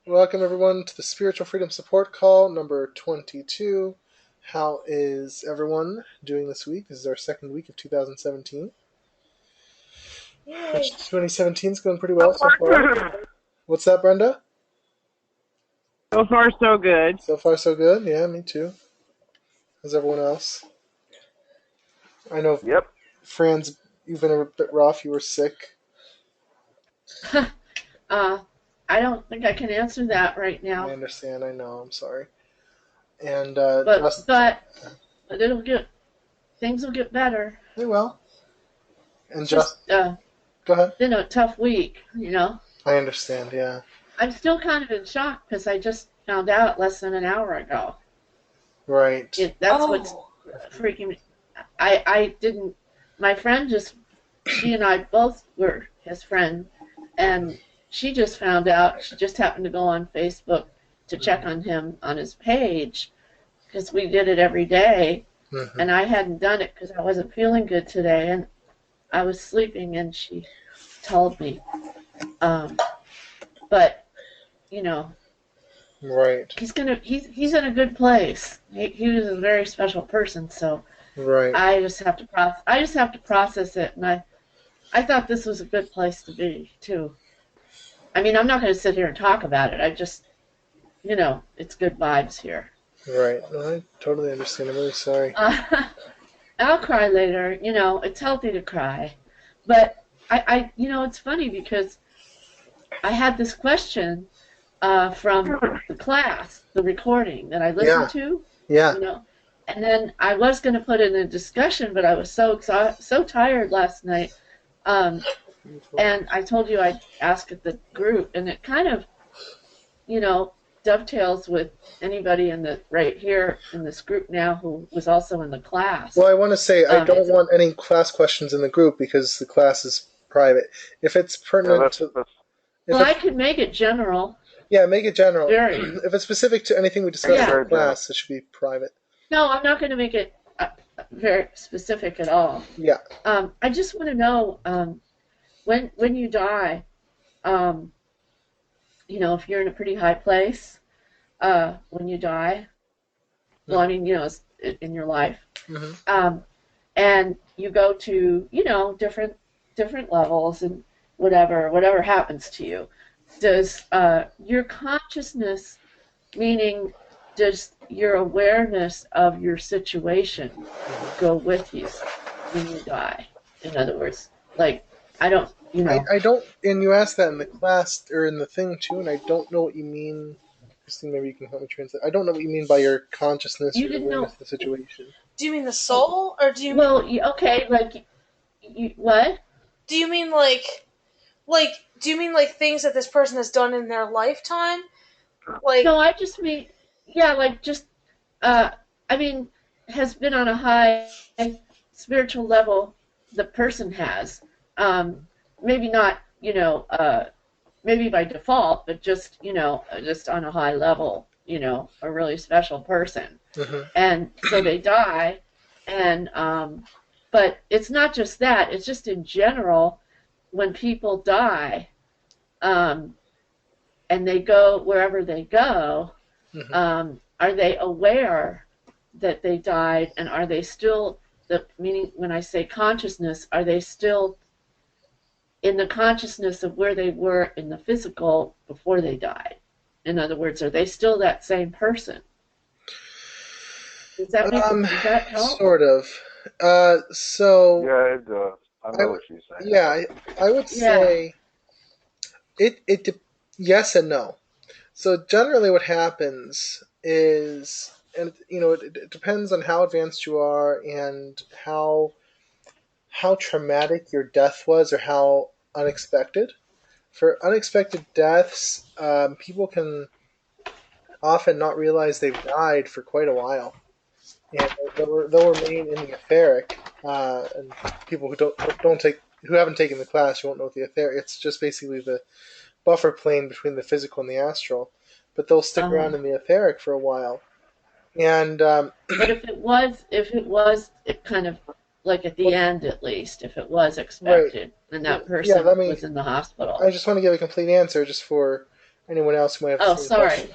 Welcome everyone to the Spiritual Freedom Support Call number 22. How is everyone doing this week? This is our second week of 2017. Yay. Which 2017 is going pretty well so far. What's that, Brenda? So far, so good. So far so good? Yeah, me too. How's everyone else? I know, Yep. Franz, you've been a bit rough. You were sick. I don't think I can answer that right I now. understand. I know. I'm sorry. And But things will get better. Hey, well. And It's just go ahead. been a tough week, you know. I understand. Yeah. I'm still kind of in shock because I just found out less than an hour ago. Right. That's what's freaking me. I didn't. My friend she and I both were his friend, and she just found out. She just happened to go on Facebook to check on him on his page because we did it every day, Mm-hmm. and I hadn't done it because I wasn't feeling good today, and I was sleeping, and she told me. But you know, Right. he's in a good place. He was a very special person, so Right. I just have to process it, and I thought this was a good place to be too. I mean, I'm not going to sit here and talk about it. I just, it's good vibes here. Right. No, I totally understand. I'm really sorry. I'll cry later. It's healthy to cry, but it's funny because I had this question from the class, the recording that I listened to. Yeah. And then I was going to put it in a discussion, but I was so tired last night. And I told you I'd ask at the group, and it kind of, dovetails with anybody right here in this group now who was also in the class. Well, I want to say I don't want any class questions in the group because the class is private. If it's pertinent I could make it general. Yeah, make it general. Very. If it's specific to anything we discussed in class, it should be private. No, I'm not going to make it very specific at all. Yeah. I just want to know when you die, if you're in a pretty high place when you die. Well, I mean, in your life, and you go to different levels and whatever happens to you. Does your consciousness, meaning does your awareness of your situation go with you when you die? In other words, like, I don't, I don't, and you asked that in the class, or in the thing too, and I don't know what you mean. Christine, maybe you can help me translate. I don't know what you mean by your consciousness or awareness of the situation. Do you mean the soul, or do you mean... Well, okay, like, what? Do you mean do you mean things that this person has done in their lifetime? No, I just mean, I mean, has been on a high spiritual level the person has. Maybe not, maybe by default, but just on a high level, a really special person. Mm-hmm. And so they die, and but it's not just that, it's just in general, when people die, and they go wherever they go, are they aware that they died, and are they still, meaning when I say consciousness, are they still in the consciousness of where they were in the physical before they died? In other words, are they still that same person? Does that help? Sort of. So yeah, it does. I know what she's saying. Yeah, I would say yes and no. So generally, what happens is, and it depends on how advanced you are and how traumatic your death was or how unexpected. For unexpected deaths, people can often not realize they've died for quite a while, and they'll remain in the etheric. And people who haven't taken the class, you won't know what the etheric. It's just basically the buffer plane between the physical and the astral, but they'll stick around in the etheric for a while. And but if it was it kind of like at the end, at least, if it was expected, and that person was in the hospital. I just want to give a complete answer just for anyone else who might have the Oh, same question.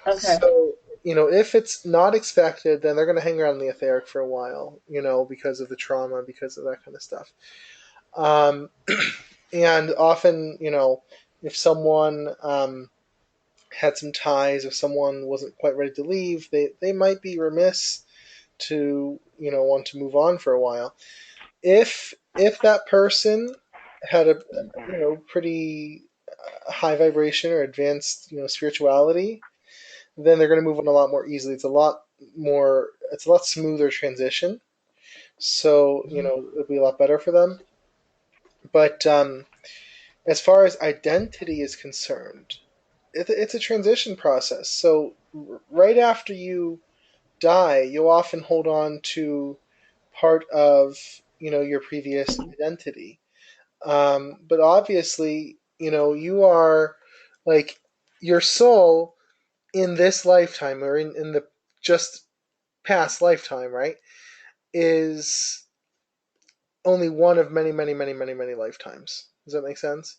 sorry. Okay. So, if it's not expected, then they're going to hang around the etheric for a while, because of the trauma, because of that kind of stuff. And often, if someone had some ties, if someone wasn't quite ready to leave, they might be remiss to, want to move on for a while. If that person had a, pretty high vibration or advanced, spirituality, then they're going to move on a lot more easily. It's a lot smoother transition. So, it'll be a lot better for them. But as far as identity is concerned, it's a transition process. So, right after you die, you'll often hold on to part of, your previous identity. But obviously, you are like your soul in this lifetime or in the just past lifetime, right, is only one of many, many, many, many, many lifetimes. Does that make sense?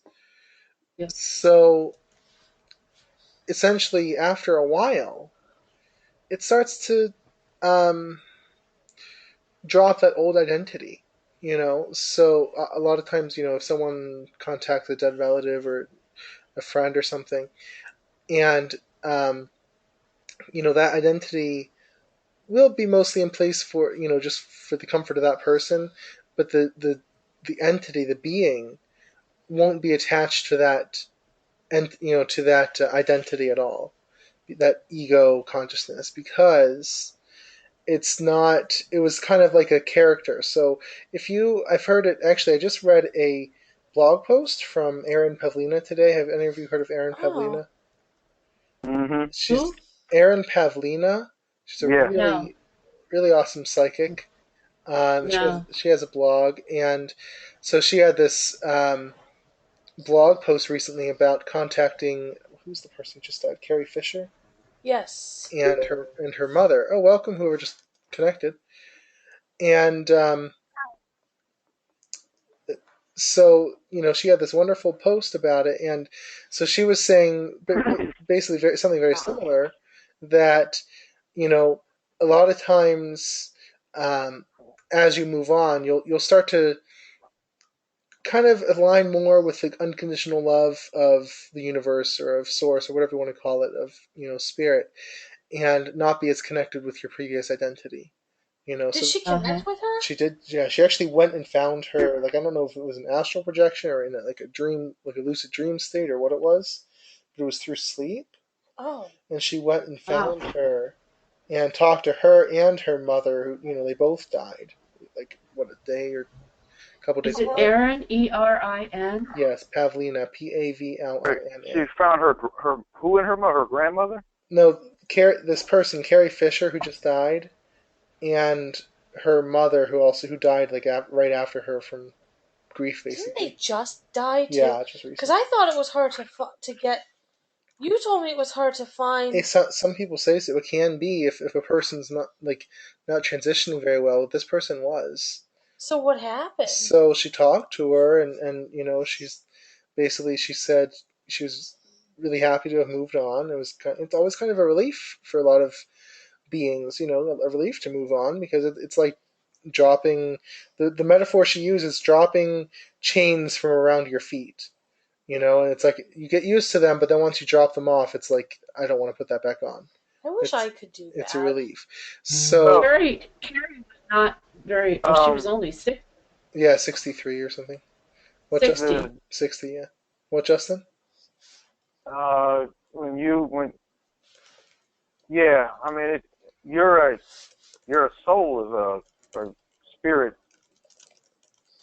Yeah. So essentially, after a while, it starts to um, drop that old identity. So a lot of times, if someone contacts a dead relative or a friend or something, and that identity will be mostly in place for just for the comfort of that person, but the entity, the being, won't be attached to that and to that identity at all, that ego consciousness, because it's not. It was kind of like a character. So I've heard it actually. I just read a blog post from Erin Pavlina today. Have any of you heard of Erin Oh. Pavlina? Mm-hmm. She's Who? Erin Pavlina. She's a Yeah. No. really, really awesome psychic. No. She has a blog, and so she had this blog post recently about contacting, who's the person who just died? Carrie Fisher Yes. and her mother. Oh, welcome, whoever just connected. And so she had this wonderful post about it, and so she was saying basically something very similar, that you know a lot of times, um, as you move on, you'll start to kind of align more with the unconditional love of the universe or of source or whatever you want to call it, of spirit, and not be as connected with your previous identity. Did So she Uh-huh. connect with her? she did. Yeah, she actually went and found her. Like, I don't know if it was an astral projection or in like a dream, like a lucid dream state, or what it was, but it was through sleep. Oh. And she went and Wow. found her and talked to her and her mother, who they both died. Like, what, a day or a couple Is days it apart. Uh-huh. Erin? Erin? Yes, Pavlina, Pavlina. She found her who and her mother, her grandmother. No, this person, Carrie Fisher, who just died, and her mother, who died like right after her from grief, Didn't they basically. just die too? Yeah, just Because recently. I thought it was hard to get. You told me it was hard to find. Some people say so. It can be if a person's not transitioning very well. This person was. So what happened? So she talked to her, and she said she was really happy to have moved on. It's always kind of a relief for a lot of beings, a relief to move on, because it's like dropping, the metaphor she uses, dropping chains from around your feet. And it's like you get used to them, but then once you drop them off, it's like, I don't want to put that back on. I wish It's I could do it's a that. relief. So Well, Carrie was not very. Oh, she was um, only yeah, 63 or something. What, 60. 60? Yeah. What, Justin? when yeah, I mean, you're a soul is a spirit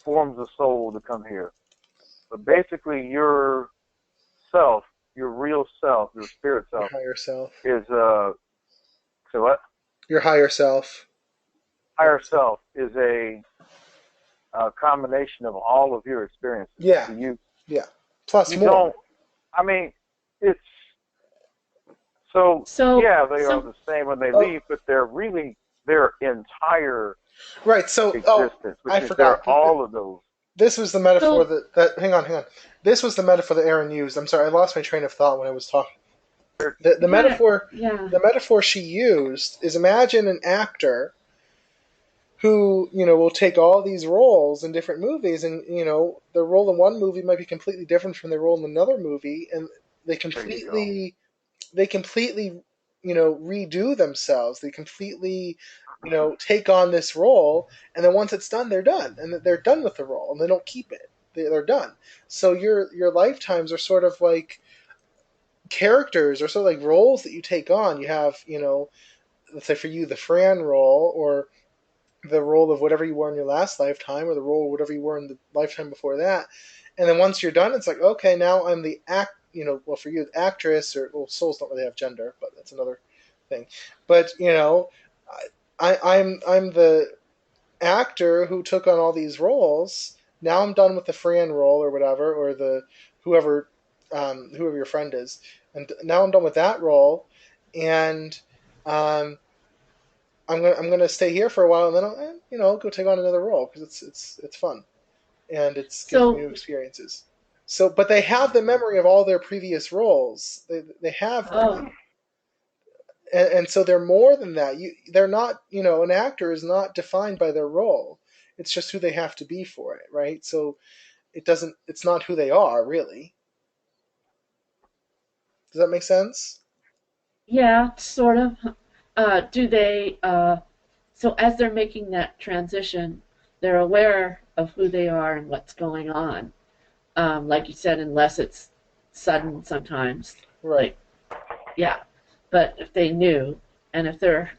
forms a soul to come here, but basically your self, your real self, your spirit Your self higher self. is so what? Your higher self. Higher self is a combination of all of your experiences. Yeah. So you Yeah. Plus you more. don't. I mean, it's so So, yeah, they are so the same when they Oh, leave, but they're really their entire right. So, existence, which I is they're forgot. all of those. this was the metaphor So that hang on. This was the metaphor that Aaron used. I'm sorry, I lost my train of thought when I was talking. The you gotta, metaphor yeah. the metaphor she used is, imagine an actor who, will take all these roles in different movies, and their role in one movie might be completely different from their role in another movie, and they There you go. completely they completely redo themselves. They completely take on this role, and then once it's done, they're done, and they're done with the role, and they don't keep it. They're done. So your lifetimes are sort of like characters, or sort of like roles that you take on. You have, let's say for you, the Fran role, or the role of whatever you were in your last lifetime, or the role of whatever you were in the lifetime before that. And then once you're done, it's like, okay, now I'm the well, for you, the actress, or, well, souls don't really have gender, but that's another thing. But I'm the actor who took on all these roles. Now I'm done with the Fran role, or whatever, or the whoever whoever your friend is, and now I'm done with that role, and um, I'm gonna stay here for a while, and then I'll go take on another role, because it's fun, and it gives me So new experiences. So, but they have the memory of all their previous roles. They have that, oh and so they're more than that. They're not. An actor is not defined by their role. It's just who they have to be for it, right? So it doesn't. It's not who they are, really. Does that make sense? yeah, sort of. Do they? So as they're making that transition, they're aware of who they are and what's going on. Like you said, unless it's sudden sometimes. Right. Like, yeah. But if they knew, and if they're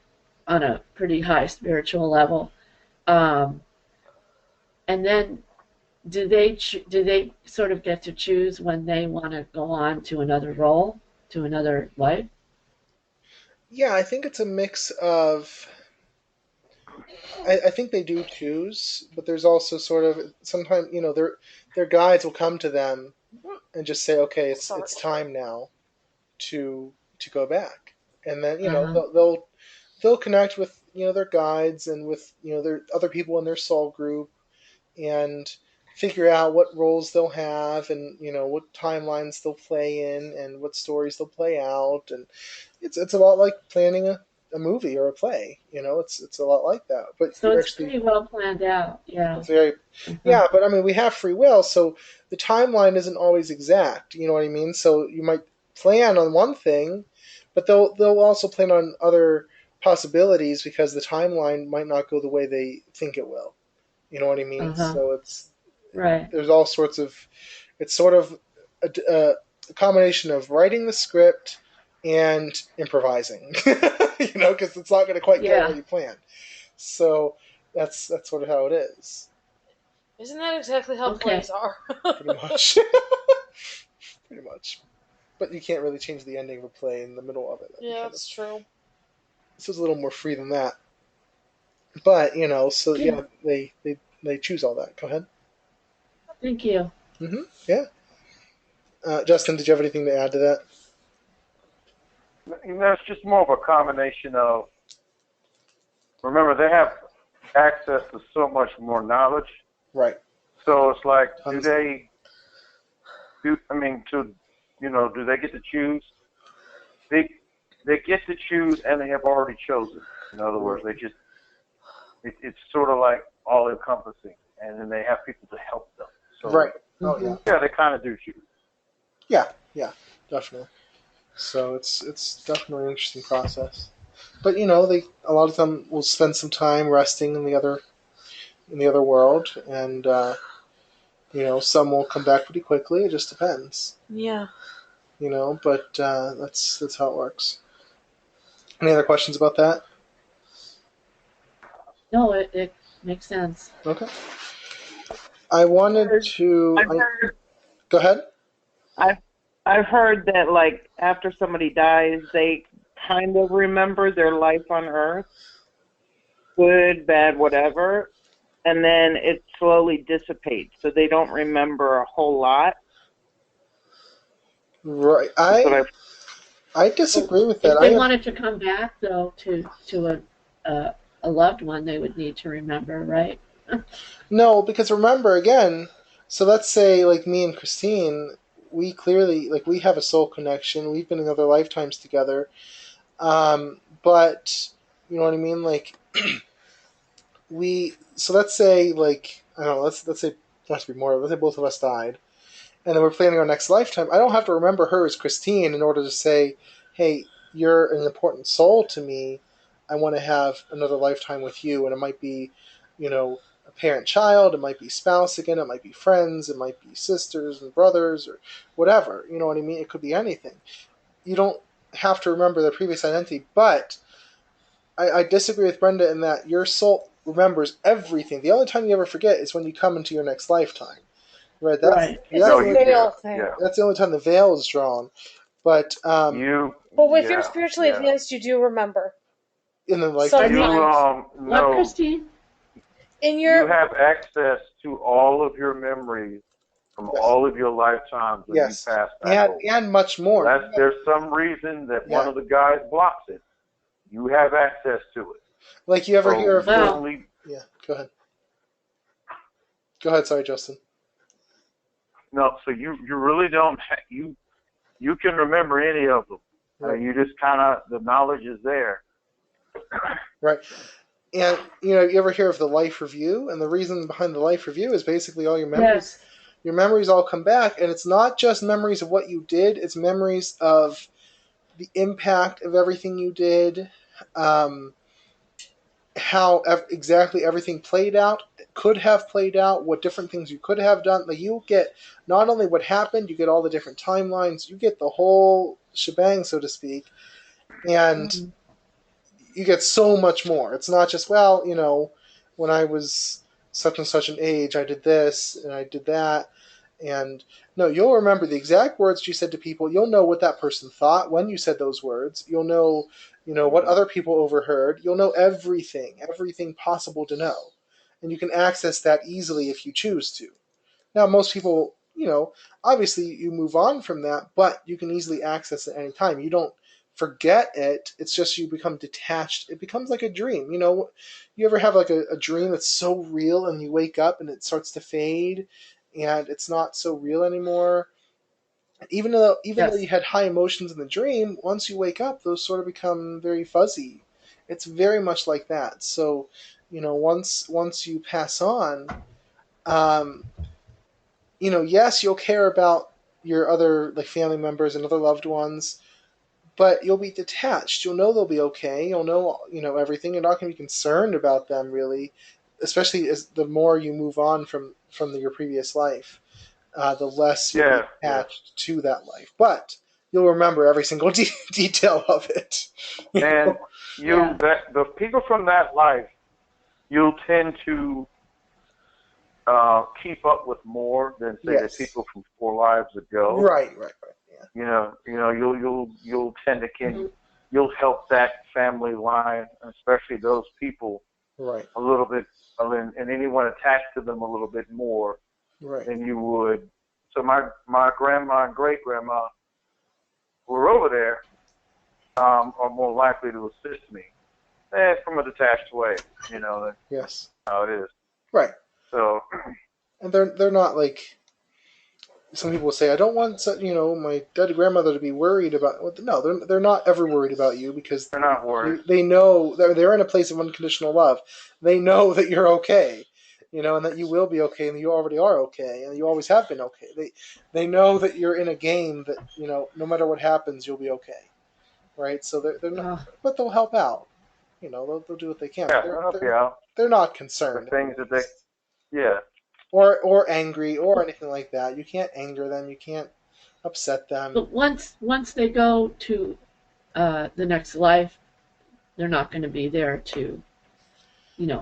on a pretty high spiritual level, um, and then do they sort of get to choose when they want to go on to another role, to another life? Yeah, I think it's a mix of. I think they do choose, but there's also sort of sometimes their guides will come to them and just say, okay, it's Sorry. time now to go back, and then Uh huh. they'll connect with their guides, and with their other people in their soul group, and figure out what roles they'll have, and what timelines they'll play in, and what stories they'll play out, and it's a lot like planning a movie or a play. It's a lot like that, but So you it's actually. pretty well planned out. Yeah. It's very. Uh-huh. Yeah, but I mean, we have free will, so the timeline isn't always exact. You know what I mean? So you might plan on one thing, but they'll also plan on other possibilities, because the timeline might not go the way they think it will. You know what I Uh mean? huh. So Right. there's all sorts of. It's sort of a combination of writing the script and improvising. Because it's not going to quite go how Yeah. you planned. So that's sort of how it is. Isn't that exactly how Okay. plays are? Pretty much. Pretty much. But you can't really change the ending of a play in the middle of it. Yeah, that's true. This is a little more free than that. But so yeah, Okay. they choose all that. Go ahead. Thank you. Yeah. Justin, did you have anything to add to that? It's just more of a combination of. Remember, they have access to so much more knowledge. Right. So it's like, do Tons. they? I mean, do they get to choose? They get to choose, and they have already chosen. In other words, it's sort of like all encompassing, and then they have people to help them. So Right. Oh Hmm. yeah. yeah, they kind of do choose. Yeah. Yeah. Definitely. So it's definitely an interesting process. But they a lot of them will spend some time resting in the other world, and some will come back pretty quickly. It just depends. Yeah. But that's how it works. Any other questions about that? No, it makes sense. Okay. I wanted Heard- to. I've heard Go ahead. I've I've heard that like after somebody dies, they kind of remember their life on Earth, good, bad, whatever, and then it slowly dissipates, so they don't remember a whole lot. Right. That's what I disagree with that. If I they have. wanted to come back though to a loved one, they would need to remember, right? No, because remember again. So let's say like me and Christine, we clearly like we have a soul connection. We've been in other lifetimes together. But you know what I mean? Like we. So let's say like I don't know. Let's say there must be more. Let's say both of us died, and then we're planning our next lifetime. I don't have to remember her as Christine in order to say, "Hey, you're an important soul to me. I want to have another lifetime with you." And it might be, you know, a parent-child. It might be spouse again. It might be friends. It might be sisters and brothers or whatever. You know what I mean? It could be anything. You don't have to remember their previous identity, but I disagree with Brenda in that your soul remembers everything. The only time you ever forget is when you come into your next lifetime. Right? Right. It's No, a That's the you, only yeah, veil thing. yeah. that's the only time the veil is drawn. But You, But if you're yeah, spiritually yeah. advanced, you do remember. in the lifetime, You, Sometimes. What, no, Christine? In you your have access to all of your memories from yes, all of your lifetimes when you yes, pass back over. and much more. Unless there's some reason that one Yeah, of the guys blocks it, you have access to it. like you ever hear So of you the? Wow. only Yeah, go ahead. Go ahead. Sorry, Justin. no. So you really don't. You can remember any of them. Right, You just kind of the knowledge is there. right. And you ever hear of the life review? And the reason behind the life review is basically all your memories. Yes. Your memories all come back, and it's not just memories of what you did. It's memories of the impact of everything you did, um, how exactly everything played out, could have played out, what different things you could have done. Like you get not only what happened, you get all the different timelines, you get the whole shebang, so to speak, and Mhm. you get so much more. It's not just when I was such and such an age, I did this and I did that, and no, you'll remember the exact words you said to people. You'll know what that person thought when you said those words. You'll know, what Hmm. other people overheard. You'll know everything possible to know. And you can access that easily if you choose to. Now, most people, obviously you move on from that, but you can easily access it at any time. You don't forget it. It's just you become detached. It becomes like a dream. You ever have like a dream that's so real and you wake up and it starts to fade and it's not so real anymore. Even though you Yes. had high emotions in the dream, once you wake up, those sort of become very fuzzy. It's very much like that. So, once you pass on, um, yes, you'll care about your other like family members and other loved ones, but you'll be detached. You'll know they'll be okay. You'll know everything. You're not going to be concerned about them really, especially as the more you move on from your previous life, the less you'll be Yeah, yeah. attached to that life. But you'll remember every single detail of it. And Yeah. the people from that life, you'll tend to keep up with more than say the Yes. people from 4 lives ago. Right. Yeah. You'll tend to Mhm. you'll help that family line, especially those people, Right. a little bit, and anyone attached to them a little bit more Right. than you would. So my grandma and great grandma who were over there are more likely to assist me, from a detached way. That's Yes. how it is. Right. So And they're not like some people say, I don't want my dead grandmother to be worried about. Well, no, they're not ever worried about you because they're not worried. they know they're in a place of unconditional love. They know that you're okay, and that you will be okay, and that you already are okay, and you always have been okay. They know that you're in a game that no matter what happens, you'll be okay, right? So they're not, Oh, but they'll help out. They'll do what they can, but Yeah, they'll help you out. they're not The concerned things that they, yeah, or angry or anything like that. You can't anger them. You can't upset them. but once they go to the next life, they're not going to be there to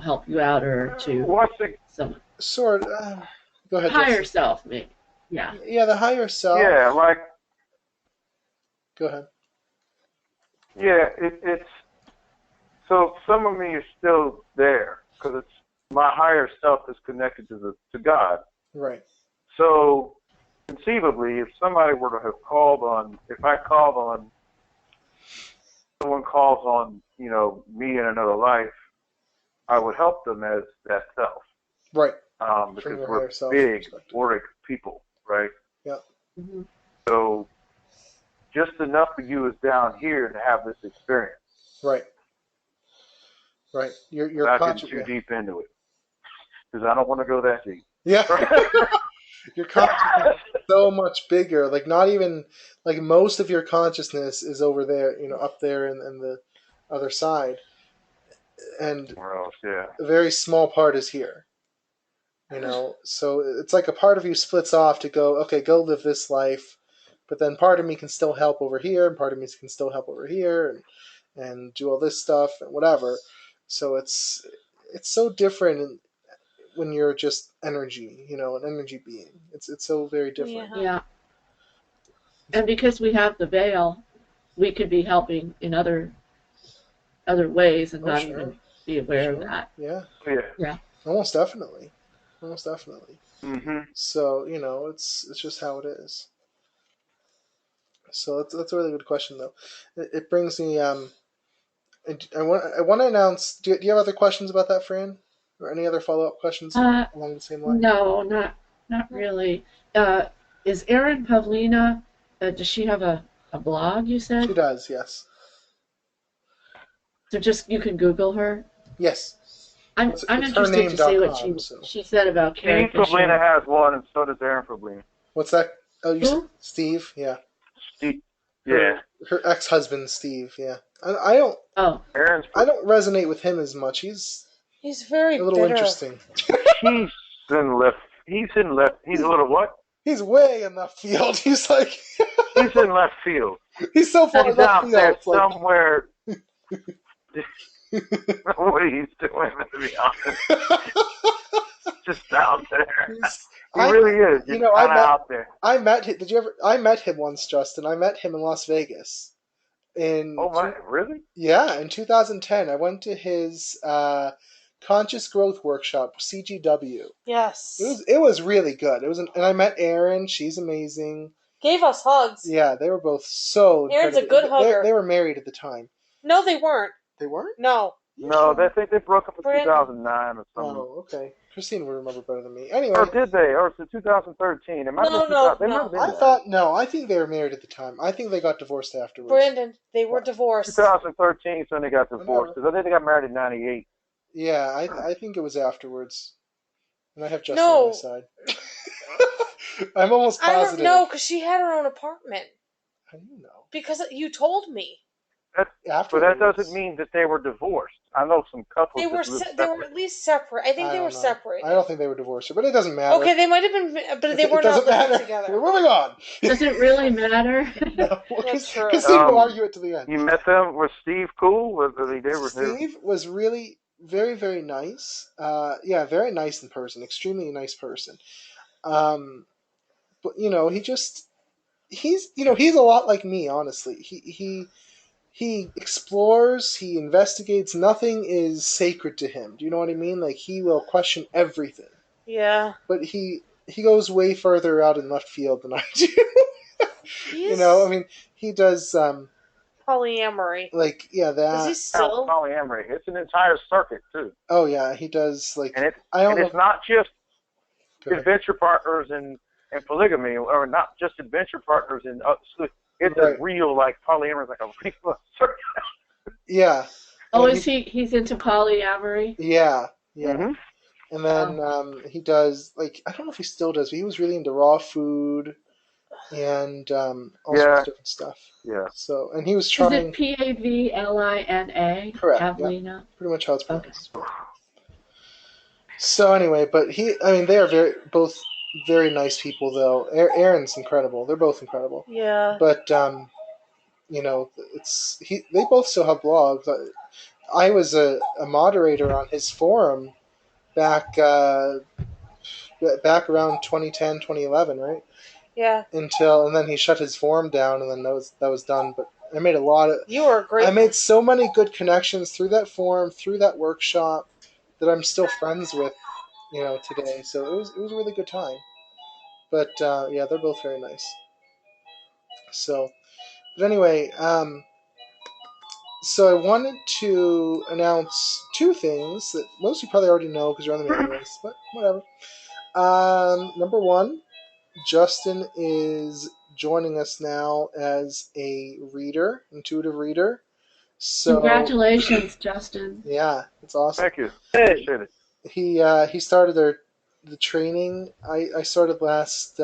help you out or to once they, some Sort. Go ahead, higher Justin. self maybe. Yeah. Yeah, the higher yeah, self. like, Go ahead. yeah, it's so some of me is still there because it's my higher self is connected to God. Right. So conceivably, if somebody were to have called on, if I called on, someone calls on, me in another life, I would help them as that self. Right. From because your we're higher self big, perspective. auric people, right? Yeah. Mm-hmm. So just enough of you is down here to have this experience Right. Right. You're without getting conscious. too Yeah. deep into it, because I don't want to go that deep. Yeah. Your consciousness is so much bigger. Like not even like most of your consciousness is over there, up there in the other side, and Or else, yeah. a very small part is here. So it's like a part of you splits off to go, okay, go live this life, but then part of me can still help over here, and part of me can still help over here, and do all this stuff and whatever. So it's so different when you're just energy, an energy being. It's so very different. Yeah. Yeah. And because we have the veil, we could be helping in other ways and Oh, not sure. even be aware of Sure. that. Yeah. Yeah. Yeah. Almost definitely. Almost definitely. Mhm. So, it's just how it is. So that's a really good question though. It brings me I want to announce. Do you have other questions about that, Fran, or any other follow up questions Uh, along the same line? no, not really. Uh, is Erin Pavlina? Does she have a blog? You She said does. Yes. so. Just you can Google her. Yes. I'm It's interested to see what hername.com. So she said about Carrie Steve Fablina Fisher. has one, and so does Aaron Fablina. what's that? Oh, you said Who? Steve. Yeah. Steve, yeah. Her ex husband Steve. Yeah. I don't Oh, Aaron's. I don't resonate with him as much. He's He's very a little bitter. interesting. He's in left. He's in left. He's a little what? He's way in left field. He's like He's in left field. he's so far He's in left out there field. It's like somewhere. What he's doing, to be honest, just out there. He really is. Just kind of out there. I met him. Did you ever? I met him once, Justin. I met him in Las Vegas. Oh my, really? Yeah, in 2010, I went to his conscious growth workshop, CGW. Yes. It was really good. And I met Erin. She's amazing. Gave us hugs. Yeah, they were both so. Erin's a incredible. good hugger. They were married at the time. No, they weren't. They weren't? No. No, I think they broke up in Brandon. 2009 or something. Oh, okay. Christine would remember better than me. Anyway, Or did they? Or was it 2013? It might have been No, they might no. have been I that. thought no. I think they were married at the time. I think they got divorced afterwards. Brandon, they were What? divorced. 2013 so they got divorced. Because I think they got married in 98. Yeah, I think it was afterwards. And I have Justin No. on my side. I'm almost I don't positive. know, because she had her own apartment. How do you know? Because you told me. But Afterwards. that doesn't mean that they were divorced. I know some couples They were that lived they were separate. at least separate. I think they don't were know. separated. I don't think they were divorced, but it doesn't matter. Okay, they might have been, but they were It not doesn't living matter. together. We're moving on. does it really matter? No, That's true. Christine will argue it to the end. You met them? Was Steve cool? They were Steve was really very, very nice. Yeah, very nice in person. Extremely nice person. But he's a lot like me. Honestly, he explores. He investigates. Nothing is sacred to him. Do you know what I mean? Like he will question everything. Yeah. But he goes way further out in left field than I do. He's I mean, he does polyamory. like that. Is he still? polyamory. It's an entire circuit too. Oh yeah, he does like. And I don't know. it's not just Go ahead. adventure partners and polygamy, or not just adventure partners and it's Right. a real like polyamory, like a real circuit. Yeah. Oh, And is he's into polyamory? Yeah. Mm-hmm. And then he does like I don't know if he still does, but he was really into raw food and all sorts of different stuff. Yeah. So and he was Is trying. it Pavlina? Correct, yeah. Pavlina. Pretty much how it's pronounced. So anyway, but they are both very nice people though. Aaron's incredible. They're both incredible. Yeah. But they both still have blogs. I was a moderator on his forum back around 2010, 2011, right? Yeah. And then he shut his forum down, and then that was done. But I made You were great. I made so many good connections through that forum, through that workshop, that I'm still friends with, today. So it was a really good time. But yeah, they're both very nice. So, but anyway, So I wanted to announce two things that most of you probably already know because you're on the mailing list, but whatever. Number one, Justin is joining us now as a reader, intuitive reader. So Congratulations, Justin. yeah, it's awesome. Thank you. Hey. Appreciate it. He started the training. I started last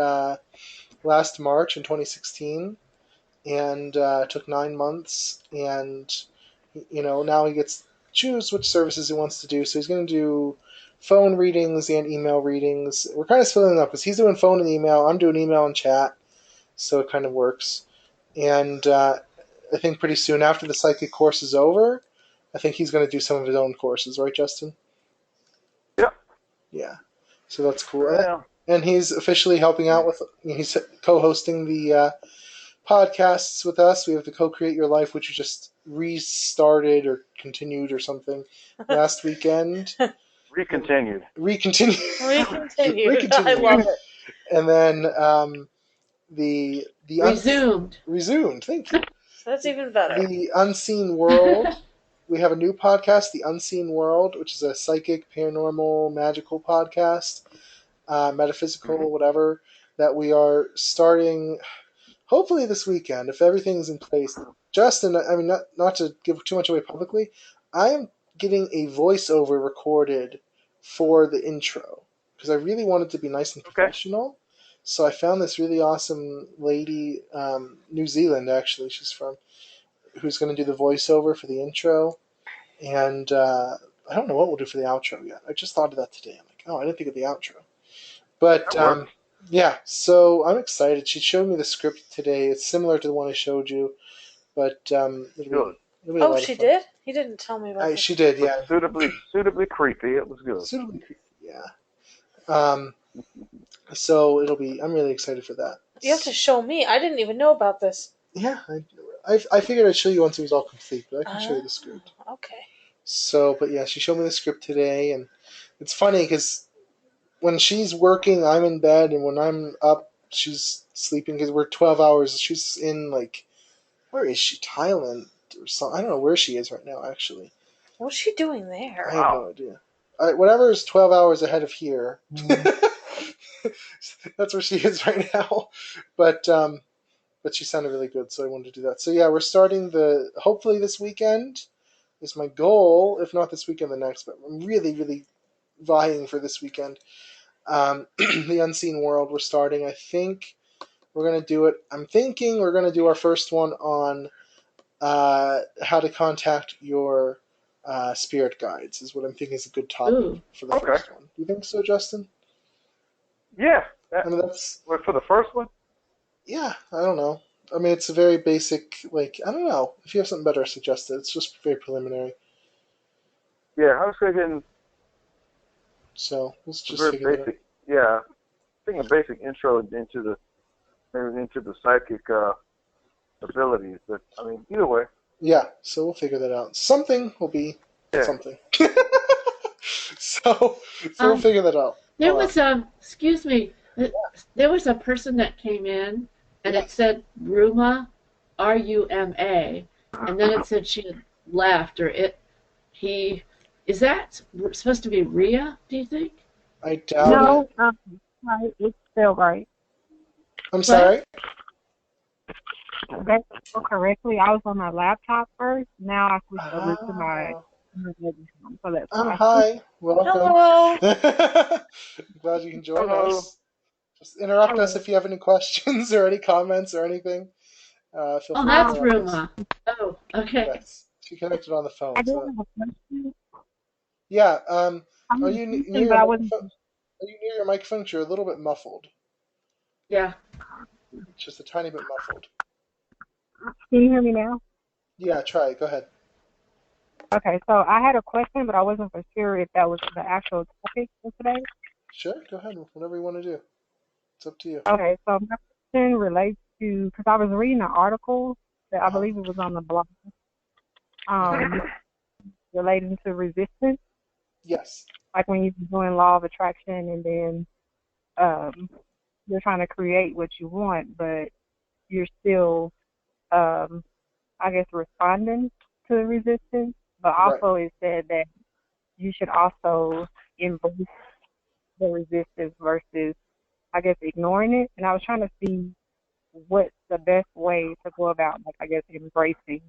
March in 2016, and took 9 months. And now he gets to choose which services he wants to do. So he's going to do phone readings and email readings. We're kind of splitting it up because he's doing phone and email. I'm doing email and chat, so it kind of works. And I think pretty soon after the psychic course is over, I think he's going to do some of his own courses, right, Justin? Yep. Yeah. So that's cool. Well, And he's officially helping out with. He's co-hosting the podcasts with us. We have the Co-Create Your Life, which we just restarted or continued or something last weekend. recontinued. Recontinued. Recontinued. I love it. And then the Resumed. Thank you. That's even better. The Unseen World. We have a new podcast, The Unseen World, which is a psychic, paranormal, magical podcast, metaphysical, whatever, that we are starting hopefully this weekend, if everything's in place. Justin, I mean, not to give too much away publicly, I am getting a voiceover recorded for the intro because I really wanted to be nice and professional. So I found this really awesome lady, New Zealand actually, she's from, who's going to do the voiceover for the intro. And I don't know what we'll do for the outro yet. I just thought of that today. I'm like, oh, I didn't think of the outro. But yeah, so I'm excited. She showed me the script today. It's similar to the one I showed you, but it'll be a lot of she fun. did? He didn't tell me about this. She did, yeah. Suitably creepy. It was good. Suitably creepy, yeah. So it'll be. I'm really excited for that. You have to show me. I didn't even know about this. Yeah, I figured I'd show you once it was all complete, but I can show you the script. Okay. So, but yeah, she showed me the script today, and it's funny because when she's working, I'm in bed, and when I'm up, she's sleeping because we're 12 hours. She's in, like, where is she? Thailand or something. I don't know where she is right now, actually. What's she doing there? I have no idea. Whatever is 12 hours ahead of here. That's where she is right now. But she sounded really good, so I wanted to do that. So yeah, we're starting hopefully this weekend is my goal. If not this weekend, the next. But I'm really, really vying for this weekend. The Unseen World we're starting. I think we're going to do it. I'm thinking we're going to do our first one on how to contact your spirit guides is what I'm thinking is a good topic for the first one. Do you think so, Justin? Yeah. I mean, that's for the first one? Yeah, I don't know. I mean, it's a very basic, like, I don't know. If you have something better, suggest it. It's just very preliminary. Yeah, I was thinking. So let's just very figure basic. Yeah, I think a basic intro into the psychic abilities. But I mean, either way. Yeah, so we'll figure that out. Something will be something. so we'll figure that out. There was excuse me. There was a person that came in, and it said Ruma, R-U-M-A, and then it said she had left, or is that supposed to be Rhea, do you think? I doubt it. No, it's still right. I'm sorry? That's correctly. I was on my laptop first. Now I switched over to my so that's hi. Welcome. Hello. Glad you can join us. Just interrupt us if you have any questions or any comments or anything. Feel free that's to interrupt Ruma. us. Oh, okay. Yes. She connected on the phone. I do have a question. Yeah. Are you near your microphone? You're a little bit muffled. Yeah. Just a tiny bit muffled. Can you hear me now? Yeah, try it. Go ahead. Okay, so I had a question, but I wasn't for sure if that was the actual topic for today. Sure, go ahead. Whatever you want to do. It's up to you. Okay, so my question relates to, because I was reading an article that I believe it was on the blog, relating to resistance. Yes. Like when you're doing law of attraction and then you're trying to create what you want, but you're still, I guess, responding to resistance, but Right. also it said that you should also embrace the resistance versus, I guess, ignoring it. And I was trying to see what's the best way to go about, like, I guess, embracing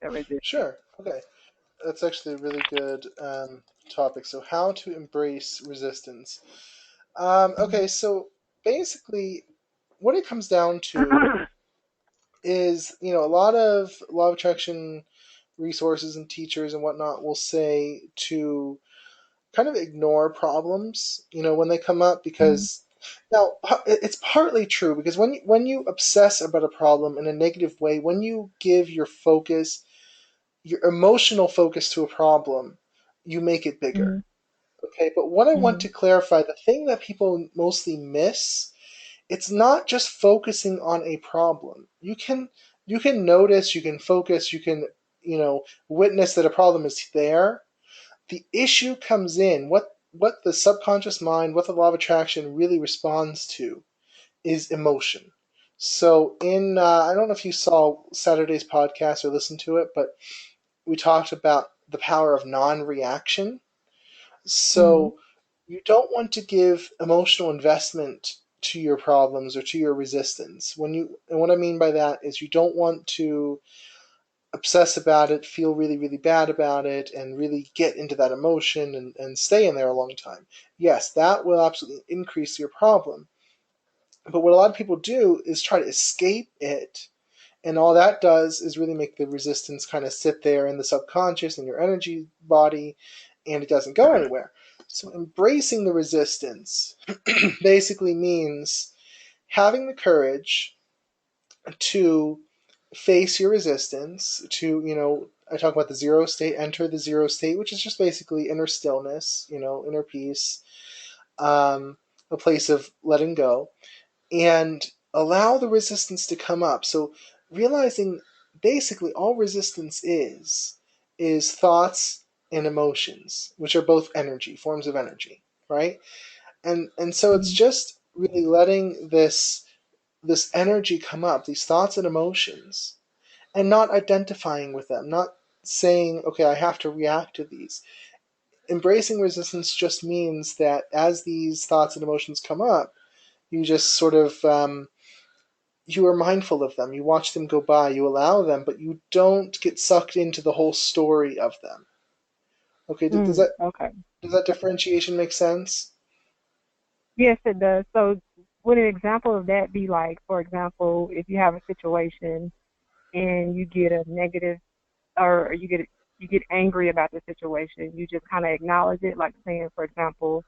the resistance. Sure. Okay. That's actually a really good topic. So, how to embrace resistance? Okay, so basically, what it comes down to is, a lot of law of attraction resources and teachers and whatnot will say to kind of ignore problems, when they come up, Mm-hmm. because now it's partly true, because when you obsess about a problem in a negative way, when you give your emotional focus to a problem, you make it bigger. Mm-hmm. Okay, but what I want Mm-hmm. to clarify, the thing that people mostly miss, it's not just focusing on a problem. You can notice, you can focus, you can, witness that a problem is there. The issue comes in, what the subconscious mind, what the law of attraction really responds to is emotion. So I don't know if you saw Saturday's podcast or listened to it, but we talked about the power of non-reaction. Mm-hmm. So you don't want to give emotional investment to your problems or to your resistance. And what I mean by that is, you don't want to obsess about it, feel really, really bad about it, and really get into that emotion and stay in there a long time. Yes, that will absolutely increase your problem. But what a lot of people do is try to escape it, and all that does is really make the resistance kind of sit there in the subconscious, in your energy body, and it doesn't go anywhere. So embracing the resistance basically means having the courage to face your resistance, to, I talk about the zero state, enter the zero state, which is just basically inner stillness, inner peace, a place of letting go, and allow the resistance to come up. So realizing basically all resistance is thoughts and emotions, which are both energy, forms of energy, right? And so it's just really letting this energy come up, these thoughts and emotions, and not identifying with them, not saying, okay, I have to react to these. Embracing resistance just means that as these thoughts and emotions come up, you just sort of you are mindful of them. You watch them go by. You allow them, but you don't get sucked into the whole story of them. Okay, does Mm, that okay. does that differentiation make sense? Yes, it does. So, would an example of that be like, for example, if you have a situation and you get a negative, or you get angry about the situation, you just kind of acknowledge it, like saying, for example,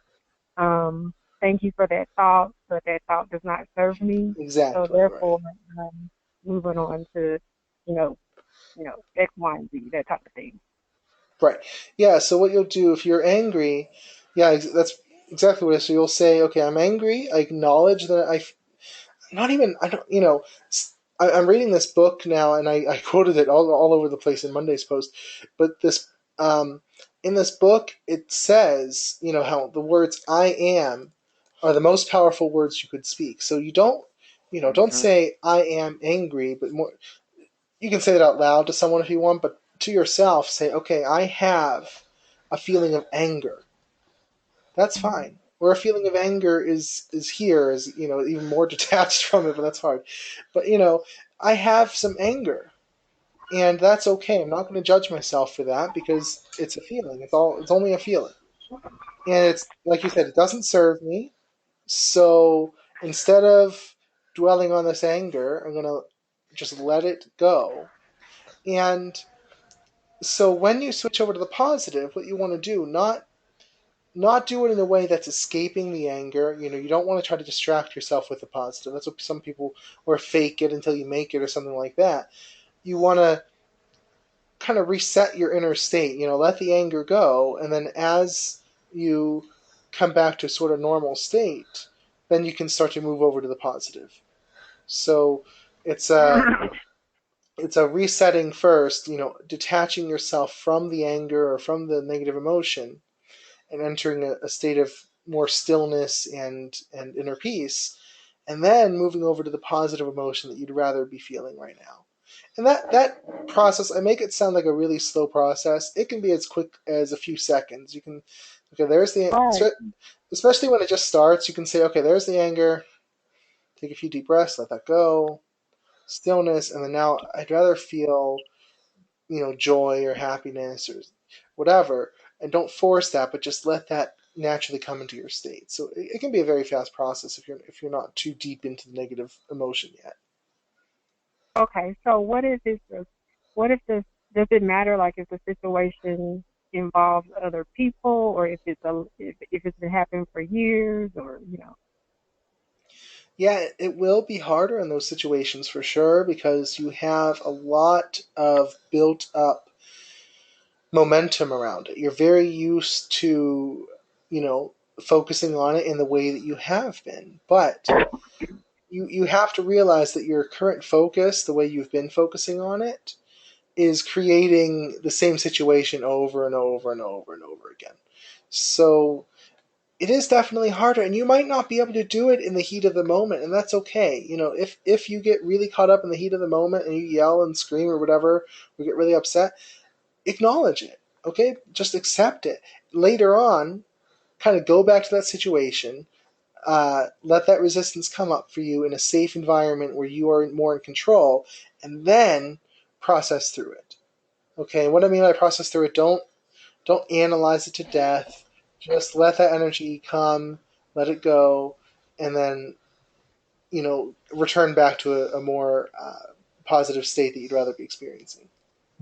thank you for that thought, but that thought does not serve me. So Exactly. Right. therefore, um, moving on to, you know, X, Y, and Z, that type of thing. Right. Yeah. So what you'll do if you're angry, yeah, that's exactly what it is. So you'll say, okay, I'm angry. I acknowledge that not even I don't I'm reading this book now, and I quoted it all over the place in Monday's post, but this um, in this book it says, how the words I am are the most powerful words you could speak. So don't hmm say I am angry, but more, you can say that out loud to someone if you want, but to yourself say, okay, I have a feeling of anger. That's fine. Or a feeling of anger is here, is, even more detached from it, but that's hard. But, I have some anger, and that's okay. I'm not going to judge myself for that, because it's a feeling. It's only a feeling. And it's like you said, it doesn't serve me. So instead of dwelling on this anger, I'm going to just let it go. And so when you switch over to the positive, what you want to do, not do it in a way that's escaping the anger. You don't want to try to distract yourself with the positive. That's what some people, or fake it until you make it or something like that. You want to kind of reset your inner state. Let the anger go, and then as you come back to a sort of normal state, then you can start to move over to the positive. So it's a resetting first. Detaching yourself from the anger or from the negative emotion, and entering a state of more stillness and inner peace, and then moving over to the positive emotion that you'd rather be feeling right now. And that process, I make it sound like a really slow process. It can be as quick as a few seconds. You can, okay, there's the, Right. especially when it just starts, you can say, okay, there's the anger. Take a few deep breaths, let that go, stillness, and then now I'd rather feel, joy or happiness or whatever, and don't force that, but just let that naturally come into your state. So it can be a very fast process if you're not too deep into the negative emotion yet. Okay. So what is this? What if this? Does it matter? Like if the situation involves other people, or if it's been happening for years, or Yeah, it will be harder in those situations for sure because you have a lot of built up momentum around it. You're very used to, focusing on it in the way that you have been. But you have to realize that your current focus, the way you've been focusing on it, is creating the same situation over and over and over and over again. So it is definitely harder, and you might not be able to do it in the heat of the moment, and that's okay. If you get really caught up in the heat of the moment and you yell and scream or whatever, or get really upset, acknowledge it. Okay, just accept it. Later on, kind of go back to that situation. Let that resistance come up for you in a safe environment where you are more in control, and then process through it. Okay, what I mean by process through it, don't analyze it to death. Just let that energy come, let it go, and then return back to a more positive state that you'd rather be experiencing.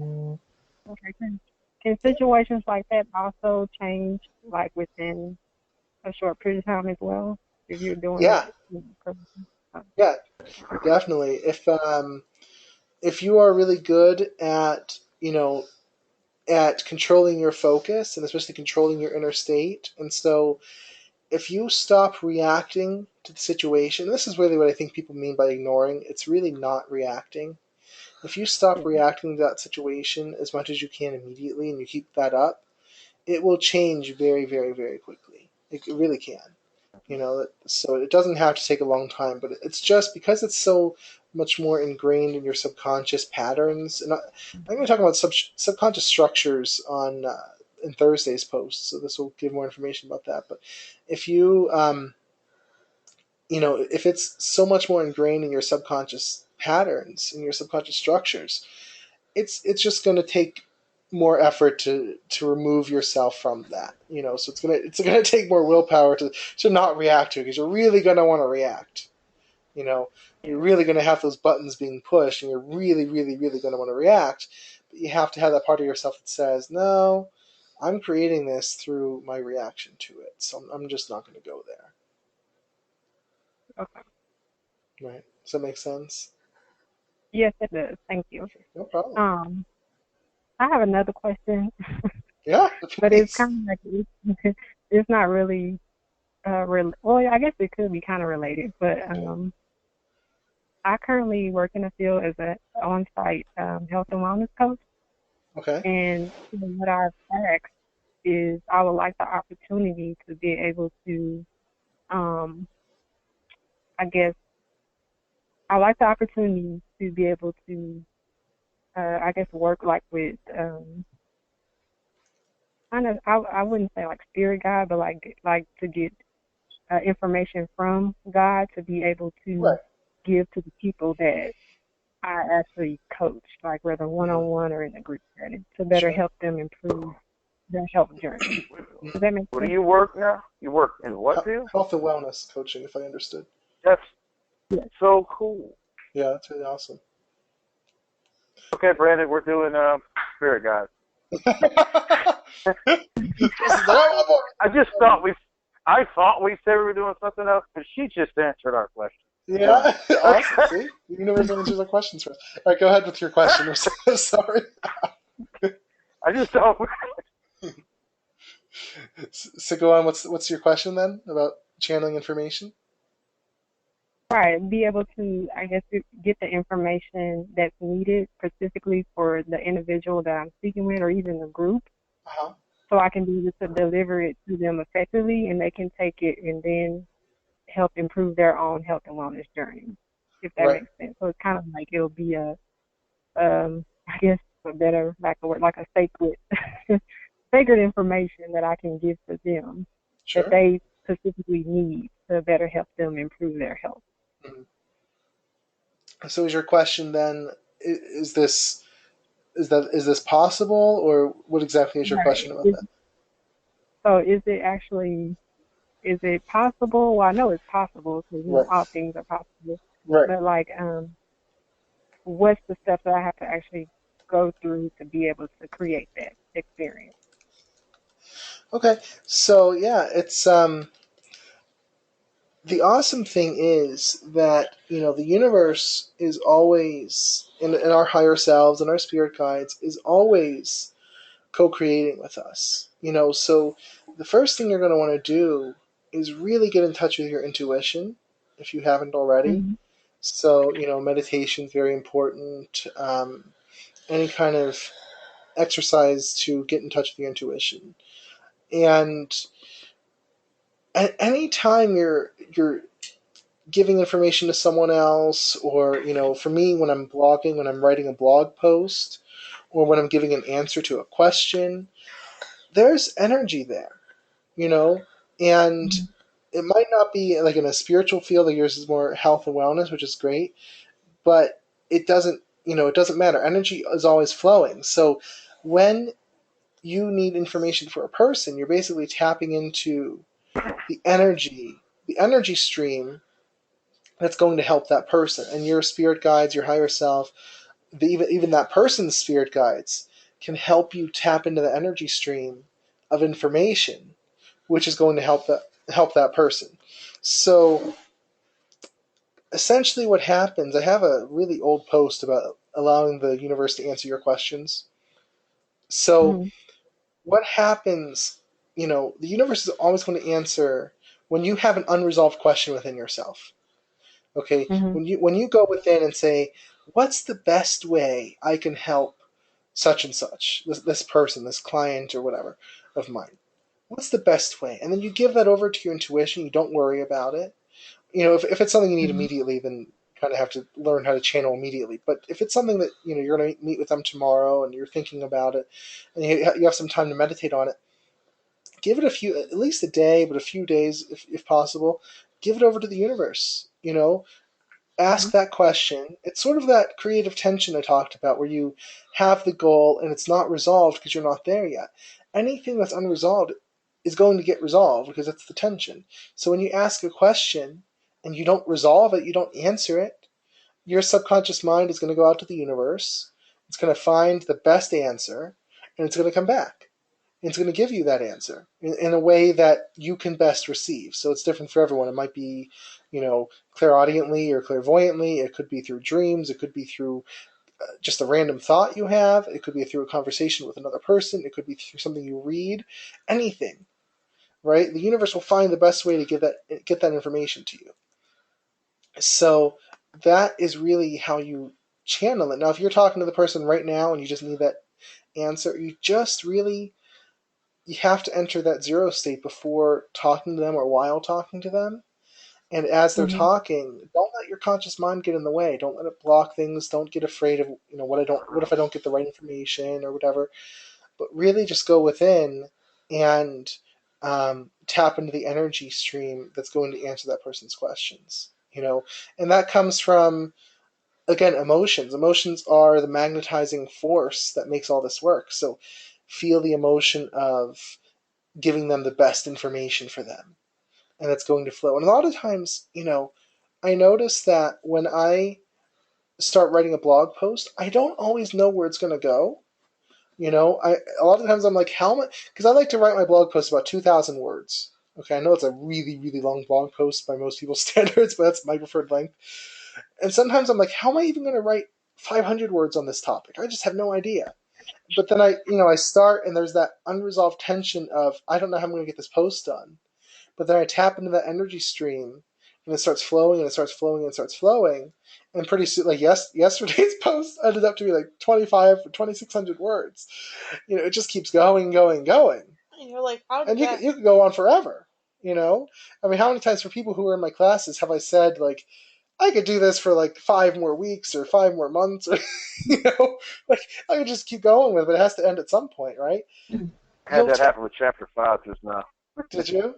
okay. Can situations like that also change like within a short period of time as well? If you're doing Yeah, it, yeah, definitely. If you are really good at at controlling your focus and especially controlling your inner state, and so if you stop reacting to the situation, this is really what I think people mean by ignoring. It's really not reacting. If you stop reacting to that situation as much as you can immediately and you keep that up, it will change very, very, very quickly. It really can. So it doesn't have to take a long time, but it's just because it's so much more ingrained in your subconscious patterns. And I'm going to talk about subconscious structures on in Thursday's post, so this will give more information about that. But if if it's so much more ingrained in your subconscious patterns, in your subconscious structures, it's just going to take more effort to remove yourself from that. So it's gonna take more willpower to not react to it because you're really gonna want to react. You're really gonna have those buttons being pushed, and you're really, really, really gonna want to react. But you have to have that part of yourself that says, "No, I'm creating this through my reaction to it, so I'm just not going to go there." okay. Right? Does that make sense? Yes, it does. Thank you. No problem. Um, I have another question, Yeah, but it's please. kind of like it's not really well, I guess it could be kind of related, but I currently work in the field as an on-site health and wellness coach, Okay. and what I've asked is I would like the opportunity to be able to, um, I guess, I like the opportunity to be able to, I guess, work like with kind of, I wouldn't say like spirit guide, but like to get information from God to be able to Right. give to the people that I actually coach, like whether one Mm-hmm. on one or in a group setting, to better Sure. help them improve their health journey. Does that make What do sense? you work now? You work in what field? Health and wellness coaching, if I understood. That's Yes. so cool. Yeah, that's really awesome. Okay, Brandon, we're doing spirit guides. I just thought I thought we said we were doing something else, but she just answered our question. Done. Yeah, awesome. Okay. See, the universe answers our questions for us. All right, go ahead with your question. I'm so sorry. I just thought. So go on. What's your question then about channeling information? Right. Be able to, I guess, get the information that's needed specifically for the individual that I'm speaking with or even the group, Uh-huh. so I can be able to deliver it to them effectively and they can take it and then help improve their own health and wellness journey, if that Right. makes sense. So it's kind of like it'll be a I guess a better lack of word, like a sacred sacred information that I can give to them that Sure. they specifically need to better help them improve their health. Mhm. So is your question then, is this is this possible, or what exactly is your Right. question about that? So is it actually, is it possible? Well, I know it's possible because, Right. all things are possible. Right. But like, what's the steps that I have to actually go through to be able to create that experience? Okay. So yeah, it's the awesome thing is that the universe is always in our higher selves and our spirit guides is always co-creating with us. So the first thing you're going to want to do is really get in touch with your intuition if you haven't already. Mm-hmm. So meditation is very important. Any kind of exercise to get in touch with your intuition, and at any time you're giving information to someone else, or for me, when I'm blogging, when I'm writing a blog post, or when I'm giving an answer to a question, there's energy there, you know and Mm-hmm. it might not be like in a spiritual field, like yours is more health and wellness, which is great, but it doesn't matter. Energy is always flowing. So when you need information for a person, you're basically tapping into the energy stream that's going to help that person. And your spirit guides, your higher self, even that person's spirit guides can help you tap into the energy stream of information, which is going to help that person. So essentially, what happens? I have a really old post about allowing the universe to answer your questions. So Mm-hmm. what happens? The universe is always going to answer when you have an unresolved question within yourself. Okay, Mm-hmm. when you go within and say, what's the best way I can help such and such, this person, this client, or whatever of mine? What's the best way? And then you give that over to your intuition. You don't worry about it. If it's something you need Mm-hmm. immediately, then kind of have to learn how to channel immediately. But if it's something that you're going to meet with them tomorrow and you're thinking about it, and you have some time to meditate on it, give it at least a day, but a few days if possible. Give it over to the universe. Ask that question. It's sort of that creative tension I talked about, where you have the goal and it's not resolved because you're not there yet. Anything that's unresolved is going to get resolved because it's the tension. So when you ask a question and you don't resolve it, you don't answer it, your subconscious mind is going to go out to the universe. It's going to find the best answer, and it's going to come back. And it's going to give you that answer in a way that you can best receive. So it's different for everyone. It might be, clairaudiently or clairvoyantly. It could be through dreams. It could be through just a random thought you have. It could be through a conversation with another person. It could be through something you read. Anything, right? The universe will find the best way to get that information to you. So that is really how you channel it. Now, if you're talking to the person right now and you just need that answer, you have to enter that zero state before talking to them or while talking to them. And as they're Mm-hmm. talking, don't let your conscious mind get in the way. Don't let it block things. Don't get afraid of what if I don't get the right information or whatever. But really, just go within and tap into the energy stream that's going to answer that person's questions. And that comes from, again, emotions. Emotions are the magnetizing force that makes all this work. So feel the emotion of giving them the best information for them, and it's going to flow. And a lot of times, I notice that when I start writing a blog post, I don't always know where it's going to go. A lot of times I'm like, how much? Because I like to write my blog post about 2,000 words. Okay, I know it's a really, really long blog post by most people's standards, but that's my preferred length. And sometimes I'm like, how am I even going to write 500 words on this topic? I just have no idea. But then I start, and there's that unresolved tension of, I don't know how I'm going to get this post done. But then I tap into that energy stream, and it starts flowing, and it starts flowing, and it starts flowing. And pretty soon, like yesterday's post ended up to be like 25 or 2,600 words. It just keeps going, going, going. And you're like, how did And you that? could, you could go on forever. I mean, how many times for people who are in my classes have I said, like, I could do this for like 5 more weeks or 5 more months, or like I could just keep going with it. But it has to end at some point, right? Had You'll that happen with chapter 5 just now. did you?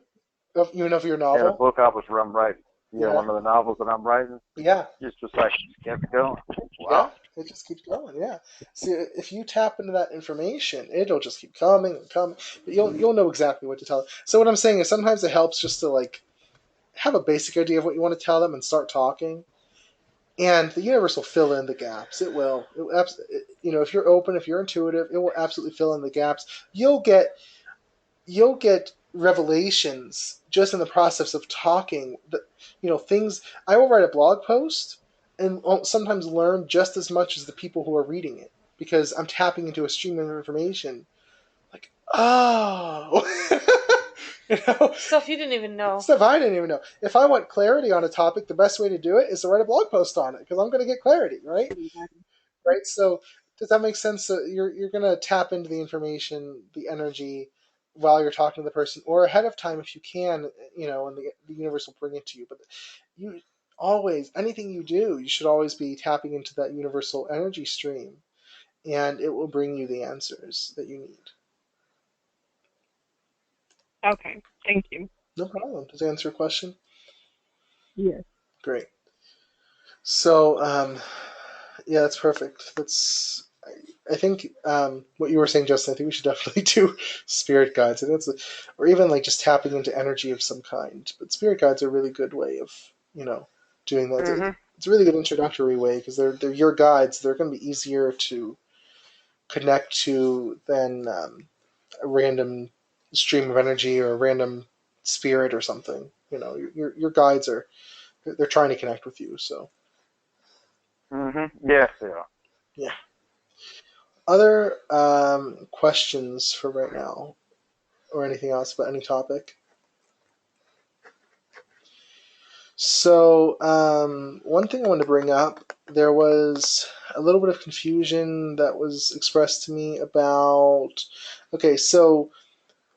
Even of your Yeah, the novel? book I was writing. Yeah, Yeah, one of the novels that I'm writing. yeah, Just like kept going. yeah. Wow. It just keeps going. Yeah. See, if you tap into that information, it'll just keep coming and coming. But you'll know exactly what to tell them. So what I'm saying is sometimes it helps just to like have a basic idea of what you want to tell them and start talking. And the universe will fill in the gaps. It will. If you're open, if you're intuitive, it will absolutely fill in the gaps. You'll get revelations just in the process of talking. Things. I will write a blog post and I'll sometimes learn just as much as the people who are reading it because I'm tapping into a stream of information. Like, oh, Stuff you didn't even know. stuff I didn't even know. If I want clarity on a topic, the best way to do it is to write a blog post on it because I'm going to get clarity, right? Right. So does that make sense? So you're going to tap into the information, the energy, while you're talking to the person, or ahead of time if you can, and the universe will bring it to you. But you always, anything you do, you should always be tapping into that universal energy stream, and it will bring you the answers that you need. Okay, thank you. No problem. Does that answer your question? Yes. Great. So, yeah, that's perfect. I think what you were saying, Justin. I think we should definitely do spirit guides. Or even like just tapping into energy of some kind. But spirit guides are a really good way of doing that. Mhm. It's a really good introductory way because they're your guides. They're going to be easier to connect to than a random stream of energy or a random spirit or something. Your guides they're trying to connect with you. So Mhm. Yes, they are. yeah. Other questions for right now, or anything else about any topic? So, one thing I wanted to bring up, there was a little bit of confusion that was expressed to me about. Okay, so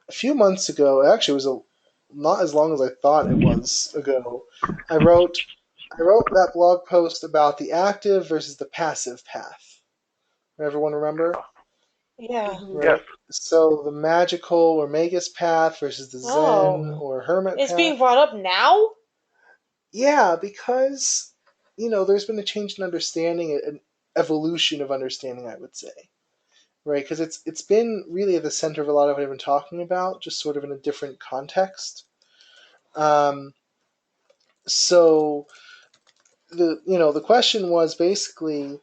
a few months ago, actually, it was not as long as I thought it was ago. I wrote that blog post about the active versus the passive path. Everyone remember? Yeah. Yes. Right. So the magical or magus path versus the Zen Oh. or hermit It's being path. brought up now? Yeah, because there's been a change in understanding, an evolution of understanding, I would say. Right, because it's been really at the center of a lot of what I've been talking about, just sort of in a different context. Um, so the question was basically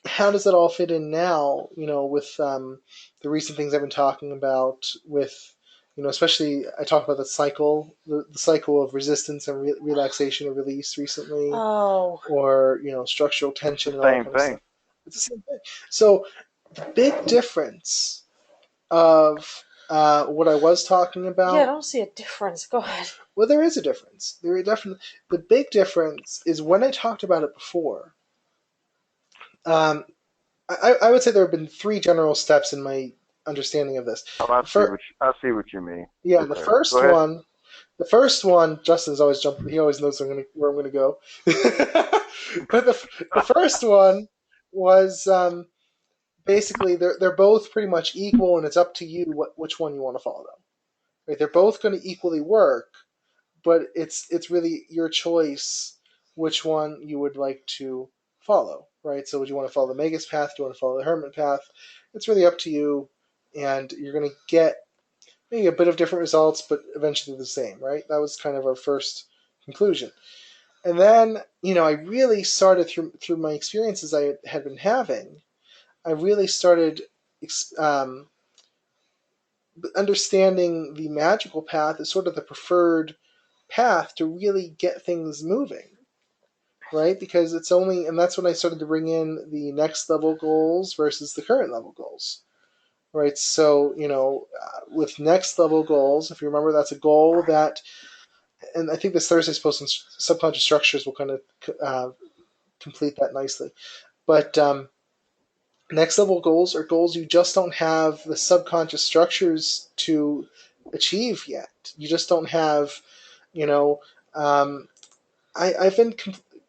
how does it all fit in now? With the recent things I've been talking about, with especially I talked about the cycle of resistance and relaxation or release recently, Oh. or structural The tension and all that same kind of stuff. thing. It's the same thing. So the big difference of what I was talking Yeah, I about, don't see a difference. Go ahead. well, there is a difference. There is definitely the big difference is when I talked about it before. Um, I would say there have been three general steps in my understanding of this. Oh, I see what you mean. Yeah, Okay. Go ahead. the first one, Justin's always jumping. He always knows where I'm going to go. But the first one was basically they're both pretty much equal, and it's up to you which one you want to follow. Right? They're both going to equally work, but it's really your choice which one you would like to follow, right? So would you want to follow the Magus path? Do you want to follow the Hermit path? It's really up to you, and you're going to get maybe a bit of different results, but eventually the same, right? That was kind of our first conclusion. And then, I really started through my experiences I had been having. I really started um, understanding the magical path as sort of the preferred path to really get things moving, right? Because and that's when I started to bring in the next level goals versus the current level goals, right? So, with next level goals, if you remember, that's a goal that, and I think this Thursday's post on subconscious structures will kind of complete that nicely. But next level goals are goals you just don't have the subconscious structures to achieve yet. You just don't have, you know, um, I've been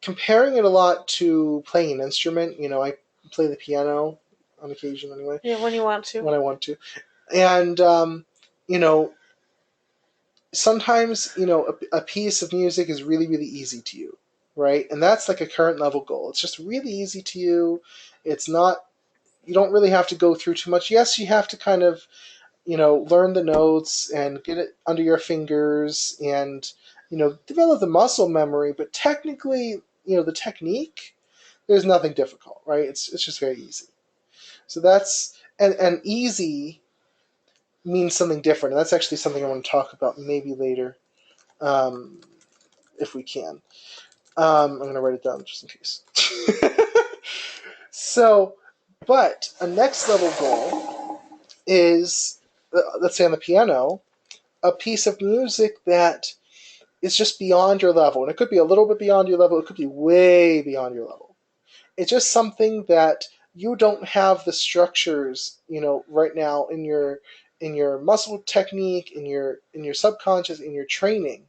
comparing it a lot to playing an instrument. I play the piano on occasion anyway. Yeah, when you want to. When I want to. And, you know, sometimes, a piece of music is really, really easy to you, right? And that's like a current level goal. It's just really easy to you. It's not, you don't really have to go through too much. Yes, you have to kind of, learn the notes and get it under your fingers and, develop the muscle memory. But technically, the technique, there's nothing difficult, right? It's just very easy. So and easy means something different. And that's actually something I want to talk about maybe later, um, if we can. I'm going to write it down just in case. So, but a next level goal is, let's say on the piano, a piece of music that is just beyond your level. And it could be a little bit beyond your level, it could be way beyond your level. It's just something that you don't have the structures, right now in your muscle technique, in your subconscious, in your training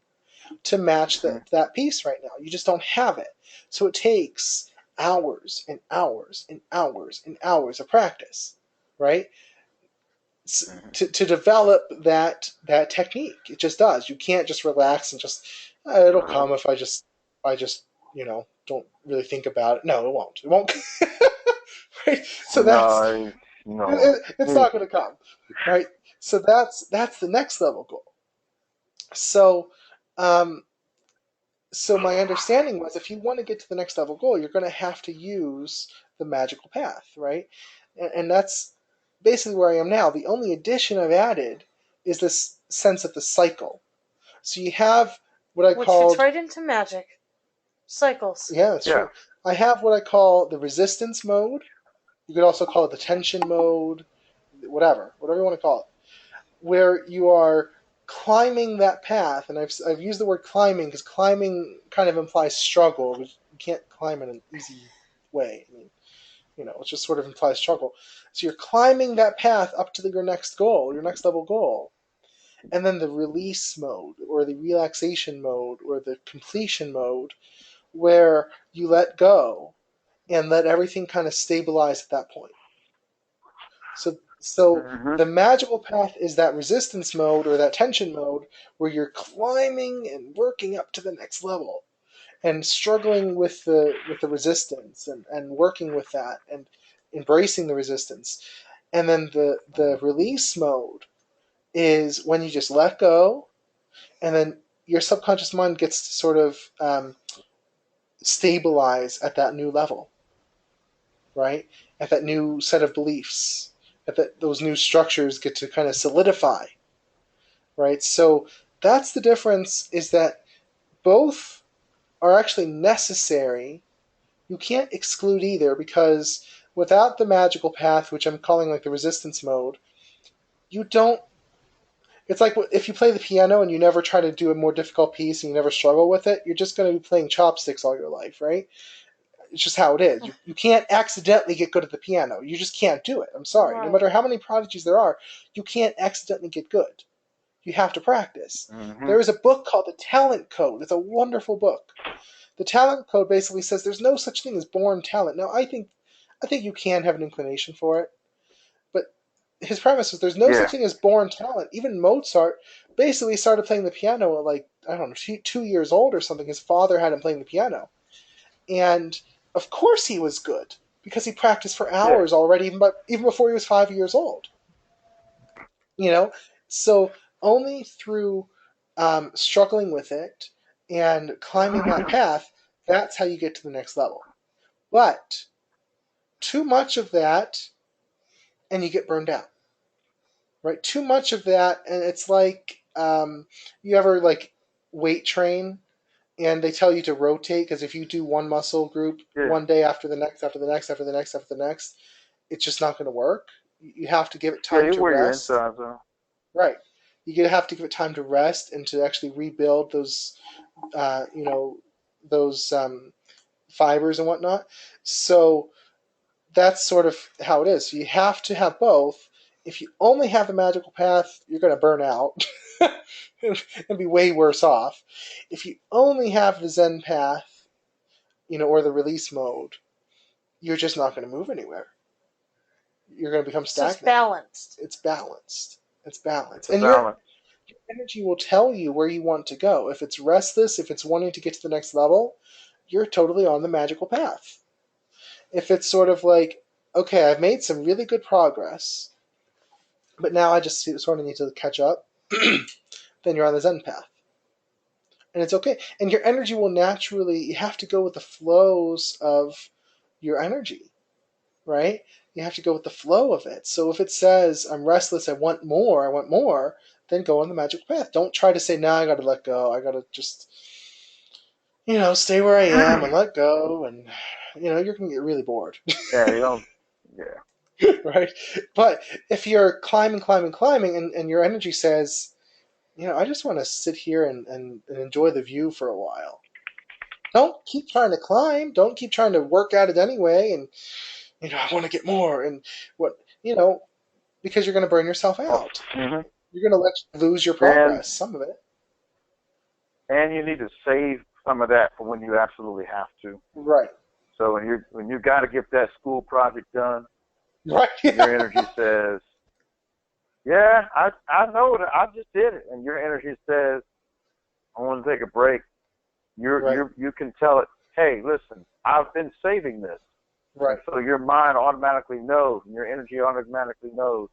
to match that piece right now. You just don't have it. So it takes hours and hours and hours and hours of practice, right? To develop that technique. It just does. You can't just relax and just it'll come if I just don't really think about it. No, it won't. It won't. Right? So No. it's not going to come, right? So that's the next level goal. So, um, so my understanding was if you want to get to the next level goal, you're going to have to use the magical path, right? And that's basically where I am now. The only addition I've added is this sense of the cycle. So you have what I Which called, fits right into magic. Cycles. yeah, that's Yeah. true. I have what I call the resistance mode. You could also call it the tension mode, whatever you want to call it, where you are climbing that path. And I've used the word climbing because climbing kind of implies struggle. You can't climb in an easy way. I mean, it just sort of implies struggle. So you're climbing that path up to your next goal, your next level goal. And then the release mode, or the relaxation mode, or the completion mode, where you let go and let everything kind of stabilize at that point. So the magical path is that resistance mode or that tension mode where you're climbing and working up to the next level and struggling with the resistance and working with that and embracing the resistance. And then the release mode is when you just let go, and then your subconscious mind gets to sort of stabilize at that new level, right? At that new set of beliefs, those new structures get to kind of solidify, right? So that's the difference, is that both are actually necessary. You can't exclude either, because without the magical path, which I'm calling like the resistance mode, you don't. It's like if you play the piano and you never try to do a more difficult piece and you never struggle with it, you're just going to be playing chopsticks all your life, right? It's just how it is. You can't accidentally get good at the piano. You just can't do it. I'm sorry. Right. No matter how many prodigies there are, you can't accidentally get good. You have to practice. There is a book called The Talent Code. It's a wonderful book. The Talent Code basically says there's no such thing as born talent. Now, I think you can have an inclination for it, but his premise is there's no such thing as born talent. Even Mozart basically started playing the piano at, like, I don't know, 2 years old or something. His father had him playing the piano. And of course he was good, because he practiced for hours already, even before he was 5 years old. So only through struggling with it and climbing that path, that's how you get to the next level. But too much of that, and you get burned out, right? Too much of that, and it's like, you ever like weight train, and they tell you to rotate, because if you do one muscle group one day after the next, after the next, after the next, after the next, it's just not going to work. You have to give it Yeah, time you to wear your rest. insides out. Right. You have to give it time to rest and to actually rebuild those, those fibers and whatnot. So that's sort of how it is. So you have to have both. If you only have the magical path, you're going to burn out. and be way worse off. If you only have the Zen path, or the release mode, you're just not going to move anywhere. You're going to become So it's stagnant. balanced. It's balanced. It's balanced. It's a And balance. your energy will tell you where you want to go. If it's restless, if it's wanting to get to the next level, you're totally on the magical path. If it's sort of like, okay, I've made some really good progress, but now I just sort of need to catch up, then you're on the Zen path. And it's okay. And your energy will naturally, you have to go with the flows of your energy, right? You have to go with the flow of it. So if it says, I'm restless, I want more, then go on the magical path. Don't try to say, no, I got to let go. I got to just, stay where I am and let go. And, you're going to get really bored. Yeah, you don't. Yeah. Right? But if you're climbing, and your energy says, I just want to sit here and enjoy the view for a while. Don't keep trying to climb. Don't keep trying to work at it anyway. And, I want to get more. And what, because you're going to burn yourself out. Mm-hmm. You're going to let you lose your progress, some of it. And you need to save some of that for when you absolutely have to. Right. So when you got to get that school project done, right. Your energy says, yeah, I know it. I just did it. And your energy says, I want to take a break. You can tell it, hey, listen, I've been saving this. Right. So your mind automatically knows, and your energy automatically knows,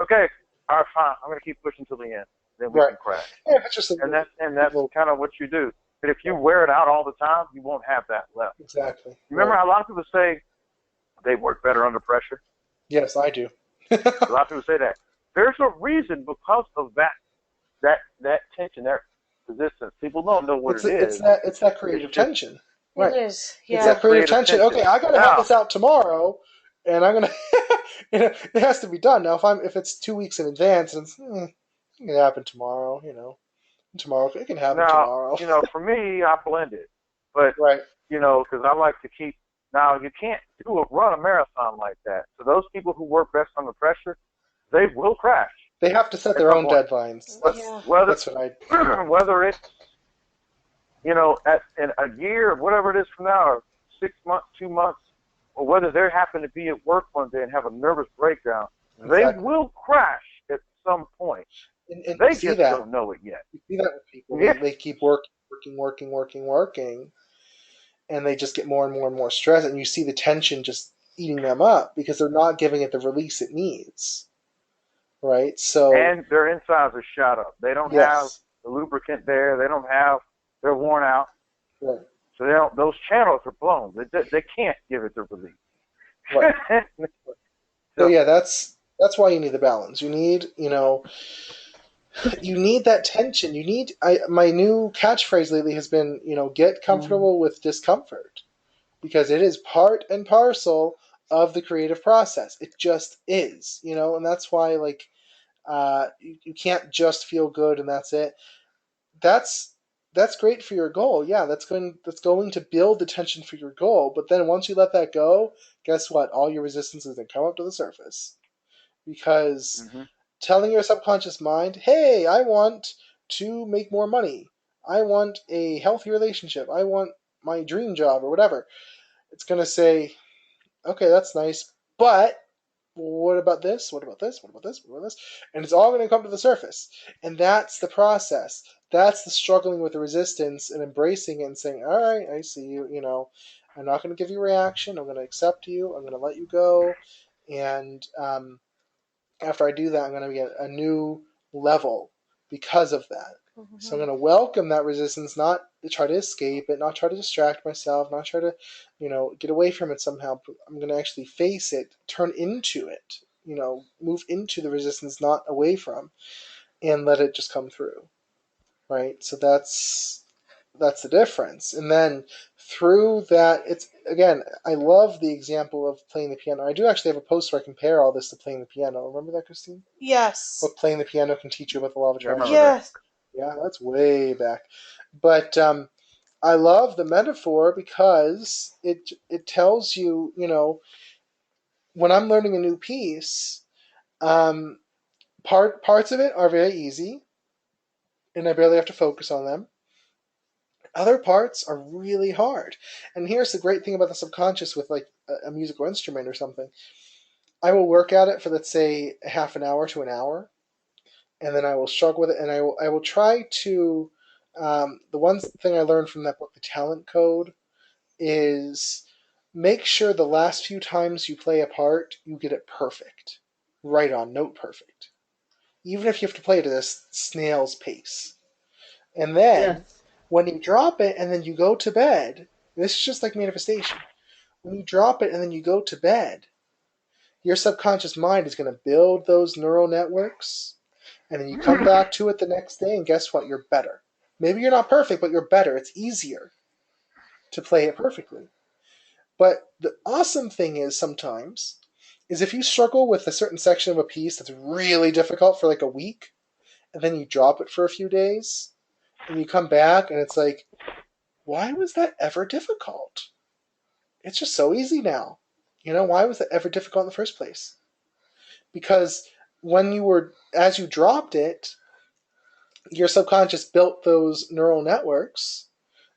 okay, all right, fine, I'm going to keep pushing till the end. Then we can crash. Yeah, that's just and that's kind of what you do. But if you wear it out all the time, you won't have that left. Exactly. Remember how a lot of people say they work better under pressure? Yes, I do. A lot of people say that. There's a reason because of that tension, that resistance. People don't know what it is. It's that creative tension. Right. It is. Yeah. It's that creative tension. Okay, I got to have this out tomorrow, and I'm gonna. It has to be done now. If it's 2 weeks in advance, and it can happen tomorrow. Tomorrow it can happen tomorrow. For me, I blend it, but because I like to keep. Now you can't run a marathon like that. So those people who work best under pressure, they will crash. They have to set their own deadlines. That's what whether it's in a year or whatever it is from now, or 6 months, 2 months, or whether they happen to be at work one day and have a nervous breakdown, they will crash at some point. And they just don't know it yet. You see that with people. Yeah. They keep working, and they just get more and more and more stressed, and you see the tension just eating them up because they're not giving it the release it needs. Right? And their insides are shot up. They don't have the lubricant there. They're worn out. Right. So those channels are blown. They can't give it the release. Right. So yeah, that's why you need the balance. You need, you need that tension. You need. My new catchphrase lately has been, get comfortable with discomfort, because it is part and parcel of the creative process. It just is, and that's why you can't just feel good and that's it. That's great for your goal. Yeah, that's going to build the tension for your goal. But then once you let that go, guess what? All your resistance is going to come up to the surface. Because telling your subconscious mind, hey, I want to make more money. I want a healthy relationship. I want my dream job or whatever. It's going to say, okay, that's nice, but what about this? What about this? What about this? What about this? And it's all going to come to the surface. And that's the process. That's the struggling with the resistance and embracing it and saying, all right, I see you. I'm not going to give you a reaction. I'm going to accept you. I'm going to let you go. And after I do that, I'm going to get a new level because of that. Mm-hmm. So I'm going to welcome that resistance, not to try to escape it, not try to distract myself, not try to, get away from it somehow. I'm going to actually face it, turn into it, move into the resistance, not away from, and let it just come through. Right? So that's the difference. And then through that, it's, again, I love the example of playing the piano. I do actually have a post where I compare all this to playing the piano. Remember that, Christine? Yes. What playing the piano can teach you about the law of attraction. Yes. Yeah, that's way back. But I love the metaphor because it tells you, when I'm learning a new piece, parts of it are very easy, and I barely have to focus on them. Other parts are really hard. And here's the great thing about the subconscious with like a musical instrument or something. I will work at it for, let's say, a half an hour to an hour, and then I will struggle with it, and I will try to. The one thing I learned from that book, The Talent Code, is make sure the last few times you play a part, you get it perfect, right on note perfect, even if you have to play it at a snail's pace. And then Yes. when you drop it and then you go to bed, this is just like manifestation. When you drop it and then you go to bed, your subconscious mind is going to build those neural networks, and then you come back to it the next day, and guess what? You're better. Maybe you're not perfect, but you're better. It's easier to play it perfectly. But the awesome thing is sometimes is if you struggle with a certain section of a piece that's really difficult for like a week, and then you drop it for a few days, and you come back and it's like, why was that ever difficult? It's just so easy now. Why was that ever difficult in the first place? Because as you dropped it, your subconscious built those neural networks,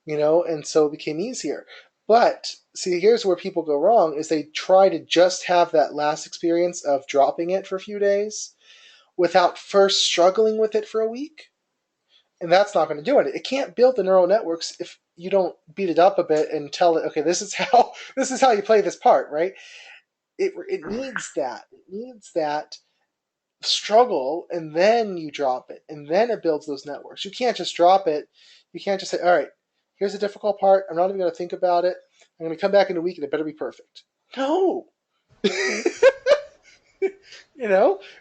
and so it became easier. But see, here's where people go wrong: is they try to just have that last experience of dropping it for a few days without first struggling with it for a week, and that's not going to do it. It can't build the neural networks if you don't beat it up a bit and tell it, okay, this is how you play this part, right? It needs that. It needs that struggle, and then you drop it, and then it builds those networks. You can't just drop it. You can't just say, all right, here's a difficult part. I'm not even going to think about it. I'm going to come back in a week and it better be perfect. No.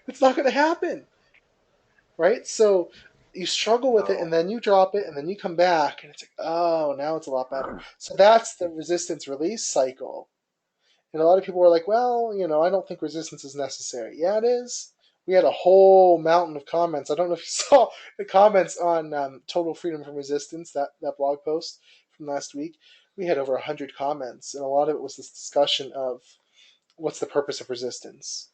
It's not going to happen. Right? So you struggle with it, and then you drop it, and then you come back, and it's like, oh, now it's a lot better. So that's the resistance release cycle. And a lot of people were like, well, I don't think resistance is necessary. Yeah, it is. We had a whole mountain of comments. I don't know if you saw the comments on Total Freedom from Resistance, that blog post from last week. We had over 100 comments, and a lot of it was this discussion of what's the purpose of resistance.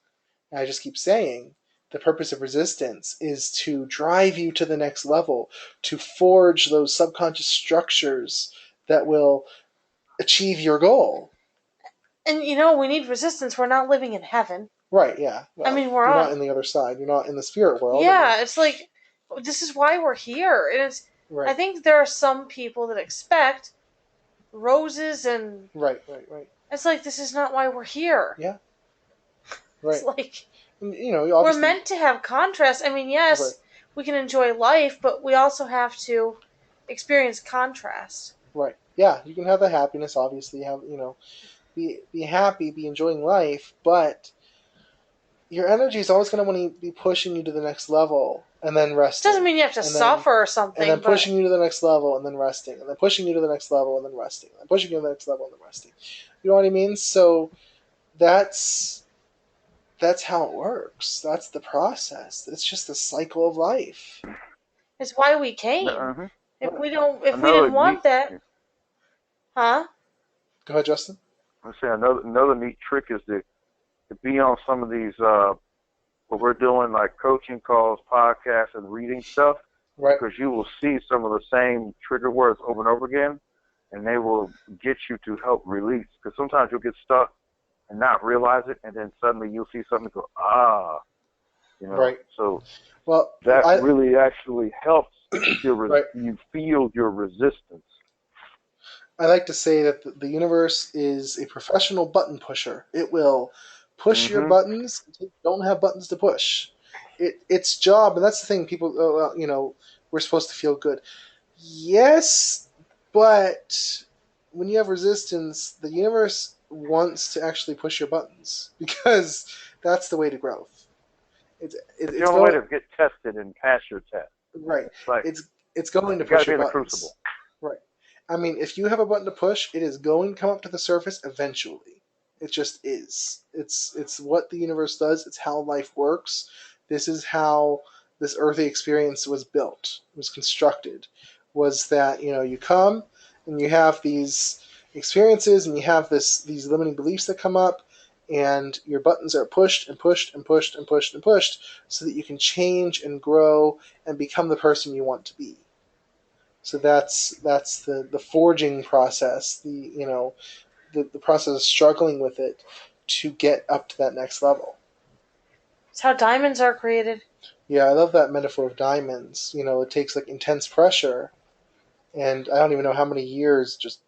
And I just keep saying, the purpose of resistance is to drive you to the next level, to forge those subconscious structures that will achieve your goal. And we need resistance. We're not living in heaven. Right, yeah. Well, I mean, you're not in the other side. You're not in the spirit world. Yeah, it's like, this is why we're here. And it's. Right. I think there are some people that expect roses and. Right. It's like, this is not why we're here. Yeah. Right. It's like, obviously, we're meant to have contrast. I mean, yes, right. We can enjoy life, but we also have to experience contrast. Right. Yeah, you can have the happiness, obviously, be happy, be enjoying life, but your energy is always going to want to be pushing you to the next level and then resting. Doesn't mean you have to suffer or something. And then pushing you to the next level and then resting. And then pushing you to the next level and then resting. And then pushing you to the next level and then resting. You know what I mean? So that's how it works. That's the process. It's just the cycle of life. It's why we came. If we didn't want that, huh? Go ahead, Justin. I'm saying another neat trick is to be on some of these what we're doing, like coaching calls, podcasts, and reading stuff. Right. Because you will see some of the same trigger words over and over again, and they will get you to help release. Because sometimes you'll get stuck and not realize it, and then suddenly you'll see something go, Right. So that really actually helps right. You feel your resistance. I like to say that the universe is a professional button pusher. It will push your buttons until you don't have buttons to push. Its job, and that's the thing, people, we're supposed to feel good. Yes, but when you have resistance, the universe wants to actually push your buttons because that's the way to growth. It's the only way to get tested and pass your test. Right. Like, it's going to push your buttons. Crucible. Right. I mean, if you have a button to push, it is going to come up to the surface eventually. It just is. It's what the universe does. It's how life works. This is how this earthly experience was built, was constructed. Was that, you come and you have these experiences and you have these limiting beliefs that come up, and your buttons are pushed and pushed and pushed and pushed and pushed so that you can change and grow and become the person you want to be. So that's the forging process, the process of struggling with it to get up to that next level. It's how diamonds are created. Yeah, I love that metaphor of diamonds. It takes like intense pressure, and I don't even know how many years, just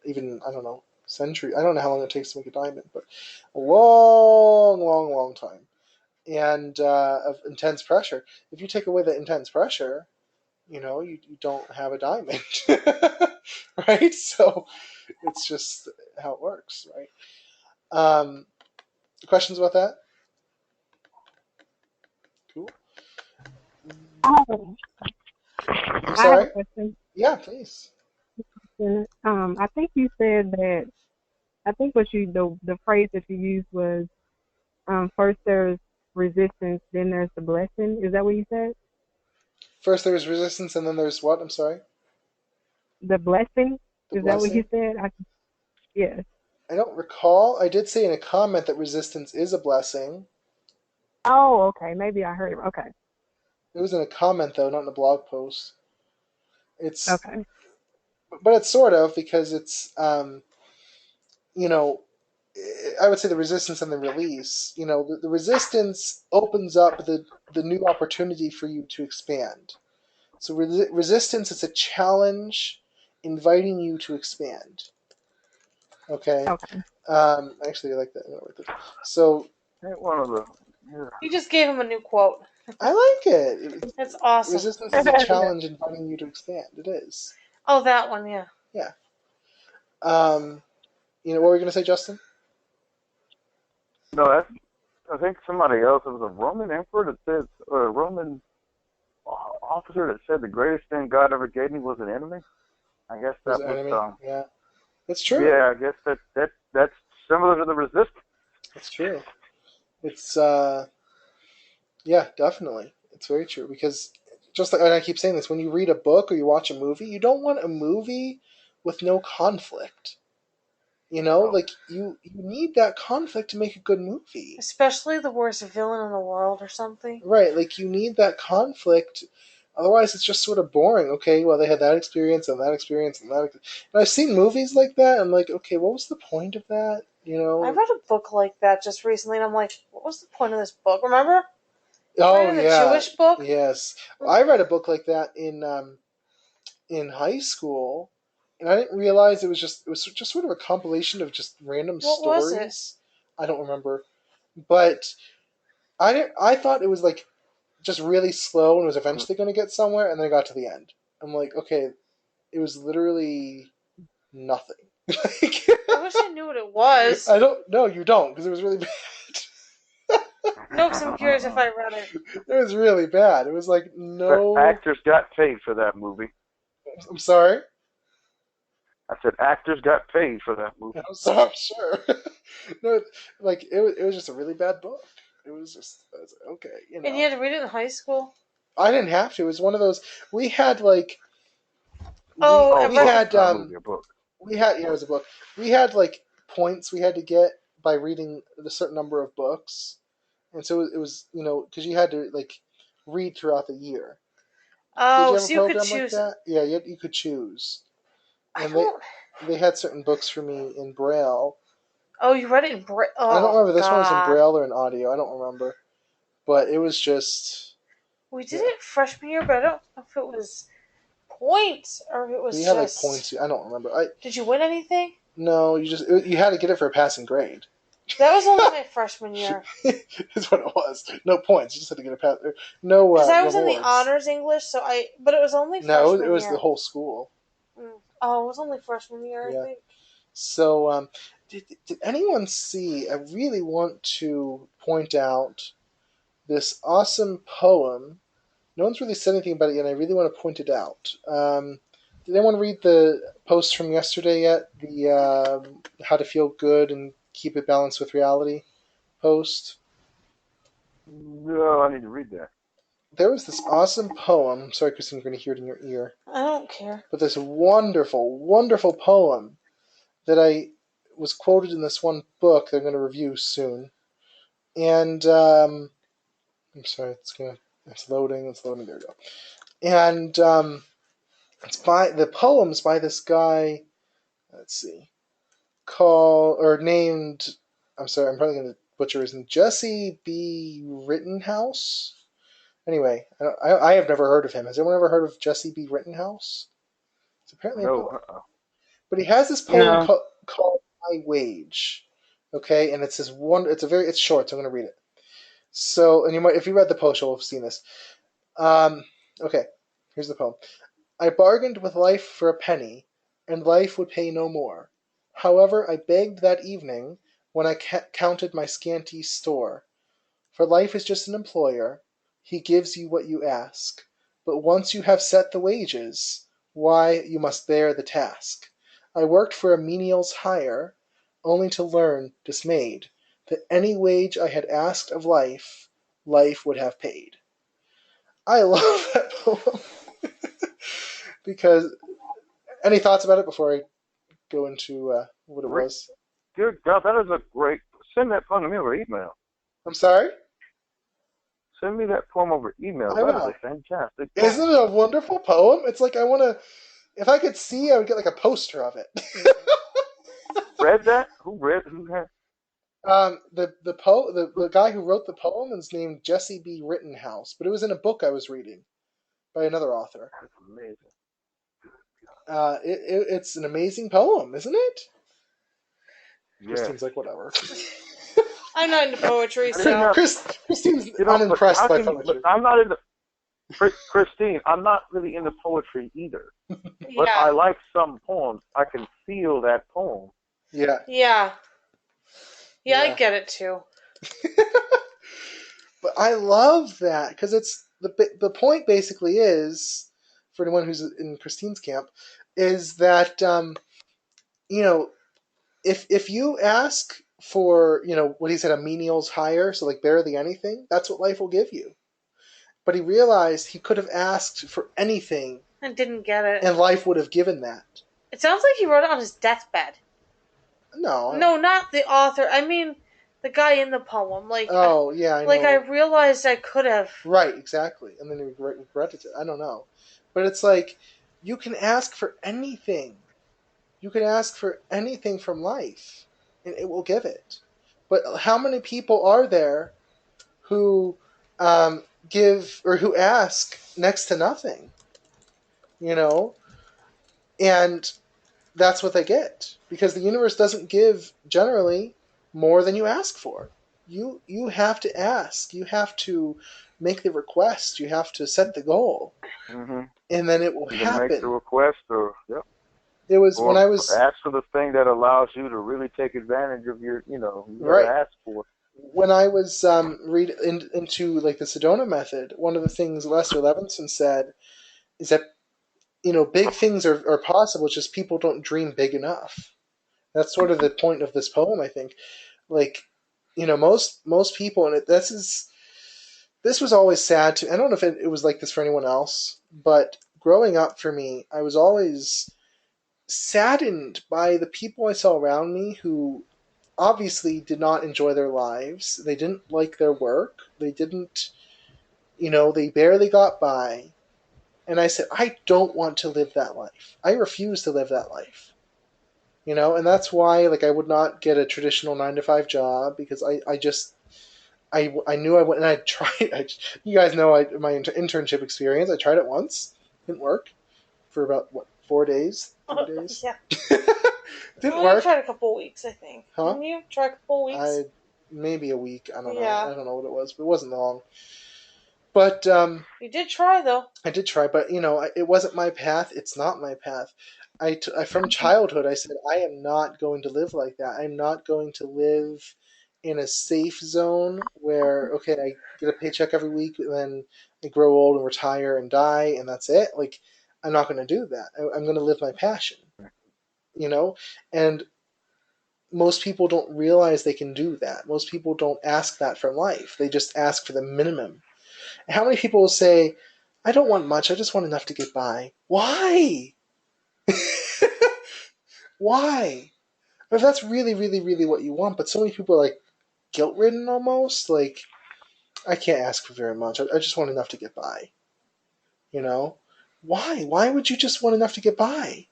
even, I don't know, century. I don't know how long it takes to make a diamond, but a long, long, long time, and of intense pressure. If you take away the intense pressure, you don't have a diamond, right? So it's just how it works, right? Questions about that? Cool. I have a, I'm I have a sorry. question. Yeah, please. I think you said that. I think the phrase that you used was first there's resistance, then there's the blessing. Is that what you said? First there was resistance, and then there's what? I'm sorry. The blessing. The Is that what you blessing. said? Yes. I don't recall. I did say in a comment that resistance is a blessing. Oh, okay. Maybe I heard it. Okay. It was in a comment though, not in a blog post. It's, Okay. but it's sort of because it's, you know, I would say the resistance and the release. The resistance opens up the new opportunity for you to expand. So resistance is a challenge inviting you to expand. Okay. Okay. Actually, I like that. So One of the yeah. You just gave him a new quote. I like it. That's awesome. Resistance is a challenge inviting you to expand. It is. Oh, that one, yeah. Yeah. What were you going to say, Justin? No, that's I think somebody else. It was a Roman emperor that said, or a Roman officer that said the greatest thing God ever gave me was an enemy. I guess Was that it was enemy? Yeah. That's true. yeah. I guess that's similar to the resistance. That's true. It's yeah, definitely. It's very true because just like, and I keep saying this, when you read a book or you watch a movie, you don't want a movie with no conflict. No. Like you need that conflict to make a good movie. Especially the worst villain in the world or something. Right, like you need that conflict. Otherwise, it's just sort of boring. Okay, well, they had that experience and that experience and that. And I've seen movies like that. I'm like, okay, what was the point of that? I read a book like that just recently, and I'm like, what was the point of this book? Remember? Oh Reading the yeah, Jewish book? yes. I read a book like that in high school, and I didn't realize it was just sort of a compilation of just random What was it? stories. I don't remember, but I thought it was like just really slow and was eventually going to get somewhere, and then I got to the end. I'm like, okay, it was literally nothing. Like, I wish I knew what it was. I don't. No, you don't, because it was really bad. No, because I'm curious if I read it. It was really bad. It was like But no. actors got paid for that movie. I'm sorry. I said actors got paid for that movie. I'm sure. No, like it was just a really bad book. It was just I was like, okay, And you had to read it in high school? I didn't have to. It was one of those. We had like Oh, Oh, we book, had not movie, a book. we had it was a book. We had like points we had to get by reading a certain number of books, and so it was because you had to like read throughout the year. Did Oh, you have a so you could program like choose. that? Yeah, you could choose, I and don't. they had certain books for me in Braille. Oh, you read it in I don't Oh, remember this one was in God. Braille or in audio. I don't remember, but it was just We did yeah. it freshman year, but I don't know if it was points or if it was We had like just. points. I don't remember. I Did you win anything? No, you had to get it for a passing grade. That was only my freshman year. Is what it was. No points. You just had to get a pass. No Because I was in the rewards. honors English, but it was only No, freshman it was year. the whole school. Oh, it was only freshman year, Yeah. I think. So, did anyone see? I really want to point out this awesome poem. No one's really said anything about it yet, and I really want to point it out. Did anyone read the post from yesterday yet? The how to feel good and keep it balanced with reality post? No, I need to read that. There was this awesome poem. Sorry, Christine, you're going to hear it in your ear. I don't care. But this wonderful, wonderful poem that I was quoted in this one book that I'm going to review soon. And I'm sorry, it's loading. There we go. And it's by the poems by this guy. Let's see, named. I'm sorry, I'm probably going to butcher his name. Jesse B. Rittenhouse. Anyway, I have never heard of him. Has anyone ever heard of Jesse B. Rittenhouse? It's apparently a No. poet. But he has this poem No. called "My Wage." Okay, and it's this one. It's short, so I'm going to read it. So, and if you read the post, you'll have seen this. Okay, here's the poem. I bargained with life for a penny, and life would pay no more. However, I begged that evening when I counted my scanty store. For life is just an employer. He gives you what you ask. But once you have set the wages, why, you must bear the task. I worked for a menial's hire, only to learn, dismayed, that any wage I had asked of life, life would have paid. I love that poem. Because, any thoughts about it before I go into what it was? Good God, that is a great. Send that poem to me over email. I'm sorry? Send me that poem over email. I That will. is a fantastic poem. Isn't it a wonderful poem? It's like I want to. If I could see, I would get like a poster of it. Read that? Who had? The guy who wrote the poem is named Jesse B. Rittenhouse, but it was in a book I was reading by another author. That's amazing. It's an amazing poem, isn't it? Yeah. Christine's like, whatever. I'm not into poetry, so. Christine's unimpressed by poetry. I'm not into. Christine, I'm not really into poetry either. But Yeah. I like some poems. I can feel that poem. Yeah. Yeah, Yeah. I get it too. But I love that because it's the point basically is, for anyone who's in Christine's camp, is that if you ask for what he said, a menial's hire, so like barely anything, that's what life will give you. But he realized he could have asked for anything And didn't get it. and life would have given that. It sounds like he wrote it on his deathbed. No. No, not the author. I mean, the guy in the poem. Like, Oh, yeah, I know. like I realized I could have. Right, exactly. And then he regretted it. I don't know. But it's like, you can ask for anything. You can ask for anything from life, and it will give it. But how many people are there who give or who ask next to nothing? And that's what they get. Because the universe doesn't give, generally, more than you ask for. You have to ask. You have to make the request. You have to set the goal. Mm-hmm. And then it will happen. Make the request or, yep. It was or when I was... ask for the thing that allows you to really take advantage of your, right. ask for. When I was reading into like the Sedona method, one of the things Lester Levinson said is that big things are possible. It's just people don't dream big enough. That's sort of the point of this poem, I think. Like, most people, and this was always sad too. I don't know if it was like this for anyone else, but growing up for me, I was always saddened by the people I saw around me who obviously did not enjoy their lives. They didn't like their work. They didn't, they barely got by. And I said, I don't want to live that life. I refuse to live that life. And that's why, like, I would not get a traditional 9-to-5 job because I knew I went and I tried. You guys know my internship experience. I tried it once. Didn't work for about, 4 days? 3 days? Yeah. Didn't work. You tried a couple weeks, I think. Huh? Didn't you try a couple weeks? Maybe a week. I don't know. Yeah. I don't know what it was, but it wasn't long. But you did try, though. I did try, but it wasn't my path. It's not my path. I from childhood, I said I am not going to live like that. I'm not going to live in a safe zone where I get a paycheck every week and then I grow old and retire and die and that's it. Like, I'm not going to do that. I'm going to live my passion. And most people don't realize they can do that. Most people don't ask that from life. They just ask for the minimum. And how many people will say, I don't want much, I just want enough to get by. Why? Why? if that's really, really, really what you want, but so many people are like guilt ridden almost. Like, I can't ask for very much. I just want enough to get by. You know, why? Why would you just want enough to get by?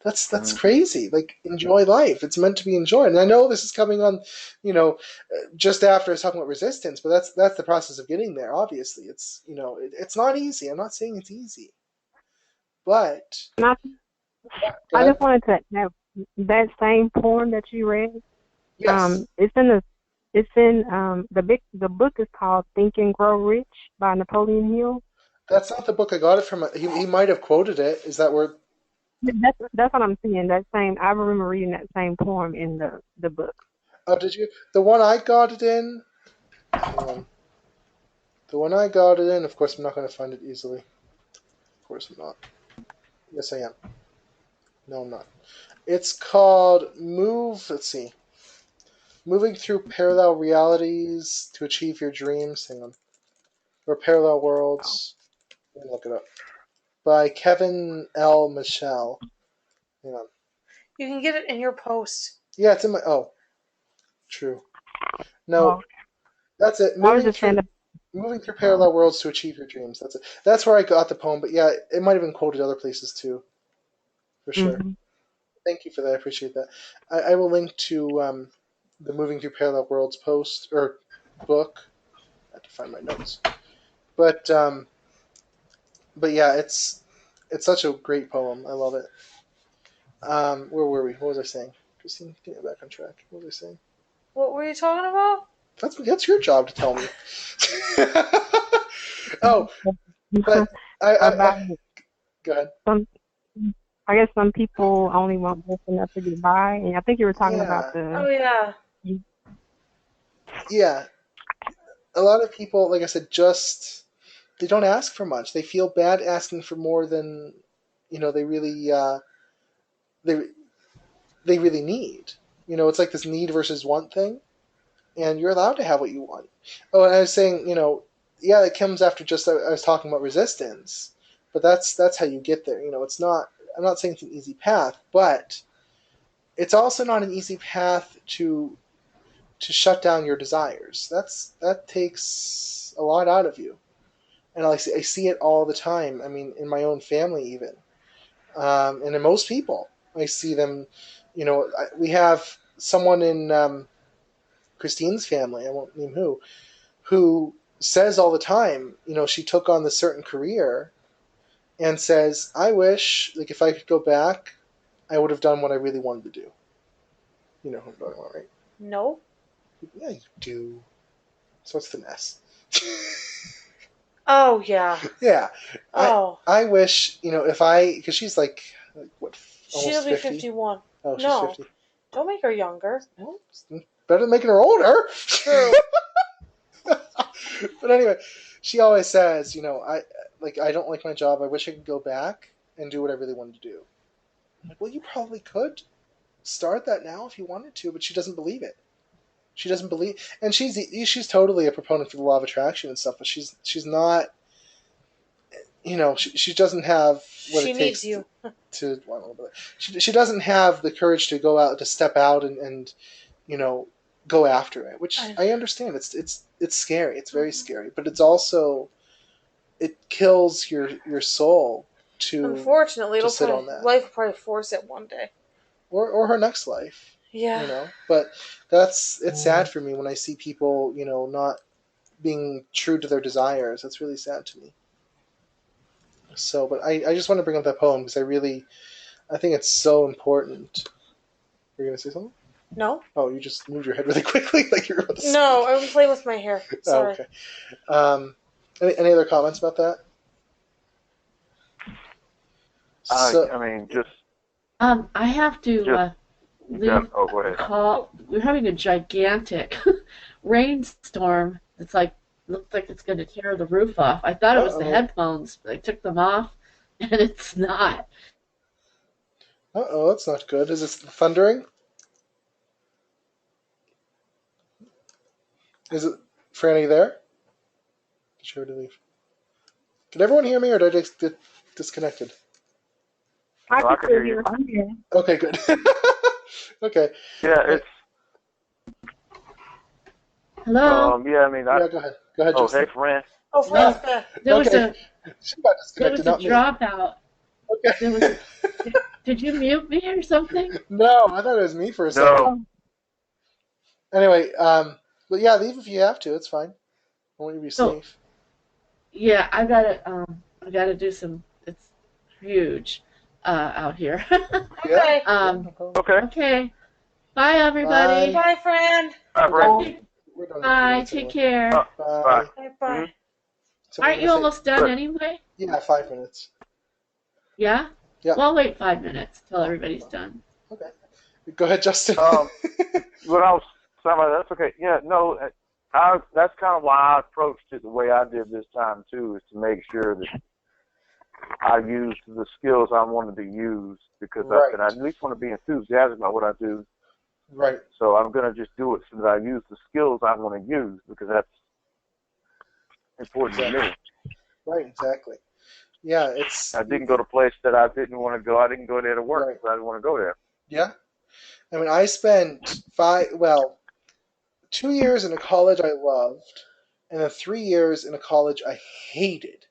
That's Mm-hmm. crazy. Like, enjoy life. It's meant to be enjoyed. And I know this is coming on, just after I was talking about resistance, but that's the process of getting there. Obviously, it's not easy. I'm not saying it's easy, but And go I ahead. just wanted to have that same poem that you read. Yes, It's in the book is called Think and Grow Rich by Napoleon Hill. that's not the book I got it from. He might have quoted it. Is that where? That's what I'm saying. That same I remember reading that same poem in the book. Oh, did you? The one I got it in. Hang on. The one I got it in. Of course, I'm not going to find it easily. Of course, I'm not. Yes, I am. No, I'm not. It's called Move. Let's see. Moving through parallel realities to achieve your dreams. Hang on. Or parallel worlds. Let me look it up. By Kevin L. Michelle. Hang on. You can get it in your post. Yeah, it's in my. Oh, true. No, Oh, that's it. I was just saying that. Moving through parallel worlds to achieve your dreams. That's it. That's where I got the poem. But yeah, it might have been quoted other places too, for sure. Hmm. Thank you for that. I appreciate that. I will link to the Moving Through Parallel Worlds post or book. I have to find my notes. But yeah, it's such a great poem. I love it. Where were we? What was I saying? Christine, get me back on track. What was I saying? What were you talking about? That's your job to tell me. Oh, but About go ahead. some, I guess some people only want just enough to get by, and I think you were talking about Yeah, Oh yeah. yeah. A lot of people, like I said, just they don't ask for much. They feel bad asking for more than they really they they really need. It's like this need versus want thing, and you're allowed to have what you want. Oh, and I was saying, yeah, it comes after just I was talking about resistance, but that's how you get there. It's not. I'm not saying it's an easy path, but it's also not an easy path to shut down your desires. That takes a lot out of you, and I see it all the time. I mean, in my own family, even, and in most people, I see them. We have someone in Christine's family. I won't name who says all the time, she took on this certain career and says, I wish, like, if I could go back, I would have done what I really wanted to do. You know who I'm talking about, right? No. Yeah, you do. So what's the mess? Oh yeah. Yeah. I Oh. I wish, because she's like what, She'll almost be 50? 51. Oh, she's No. 50. Don't make her younger. Well, better than making her older. True. But anyway, she always says, I don't like my job. I wish I could go back and do what I really wanted to do. I'm like, well, you probably could start that now if you wanted to, but she doesn't believe it. She doesn't believe, and she's totally a proponent for the law of attraction and stuff, but she's not. She doesn't have what She it needs takes you. to well, I don't know, but she doesn't have the courage to go out to step out and you know go after it, which I understand. It's scary. It's very scary, but it's also it kills your soul to Unfortunately, sit on that, life will probably force it one day. or her next life. Yeah. But it's sad for me when I see people not being true to their desires. That's really sad to me. So, but I just want to bring up that poem because I think it's so important. You're gonna say something? No. Oh, you just moved your head really quickly, like you're about to No, speak. I'm playing with my hair. Oh, Sorry. okay. Any other comments about that? So, I mean, just I have to just leave oh, go a ahead. call. We're having a gigantic rainstorm. It's like looks like it's going to tear the roof off. I thought it was the uh-oh. headphones, but I took them off, and it's not. Uh-oh, that's not good. Is it thundering? Is it Franny there? Sure to leave. Can everyone hear me, or did I just get disconnected? I No, can I can still hear you. hear. I'm here. Okay, good. Okay. Yeah, Uh, it's Hello. yeah. I mean, yeah, go ahead. Go ahead, oh, hey, Justin. friend. Oh, Oh, Fran's back. there was Okay. a She got there disconnected, was a not me. dropout. There was Okay. a. Did you mute me or something? No, I thought it was me for a second. No. Oh, Anyway, but yeah, leave if you have to. It's fine. I want you to be So safe. yeah, I gotta do some. It's huge out here. Yeah. Okay. Yeah, um, no problem. Okay. okay. Bye, everybody. Bye. Bye, Fran. All We're right, done. oh, friend. We're done in a few Bye. minutes Take anyway. Uh, care. bye. Bye. Bye, Mm-hmm. bye. So what were Aren't you you gonna say? almost done Good. anyway? Yeah, 5 minutes. Yeah? Yeah. Well, I'll wait 5 minutes till everybody's done. Okay. Go ahead, Justin. Um, what else? Somebody, that's okay. Yeah, no, that's kind of why I approached it the way I did this time too, is to make sure that I used the skills I wanted to use because Right. I at least want to be enthusiastic about what I do. Right. So I'm gonna just do it so that I use the skills I want to use because that's important to me. Right. Exactly. Yeah. It's I didn't go to a place that I didn't want to go. I didn't go there to work right. because I didn't want to go there. Yeah. I mean, I spent 2 years in a college I loved, and then 3 years in a college I hated.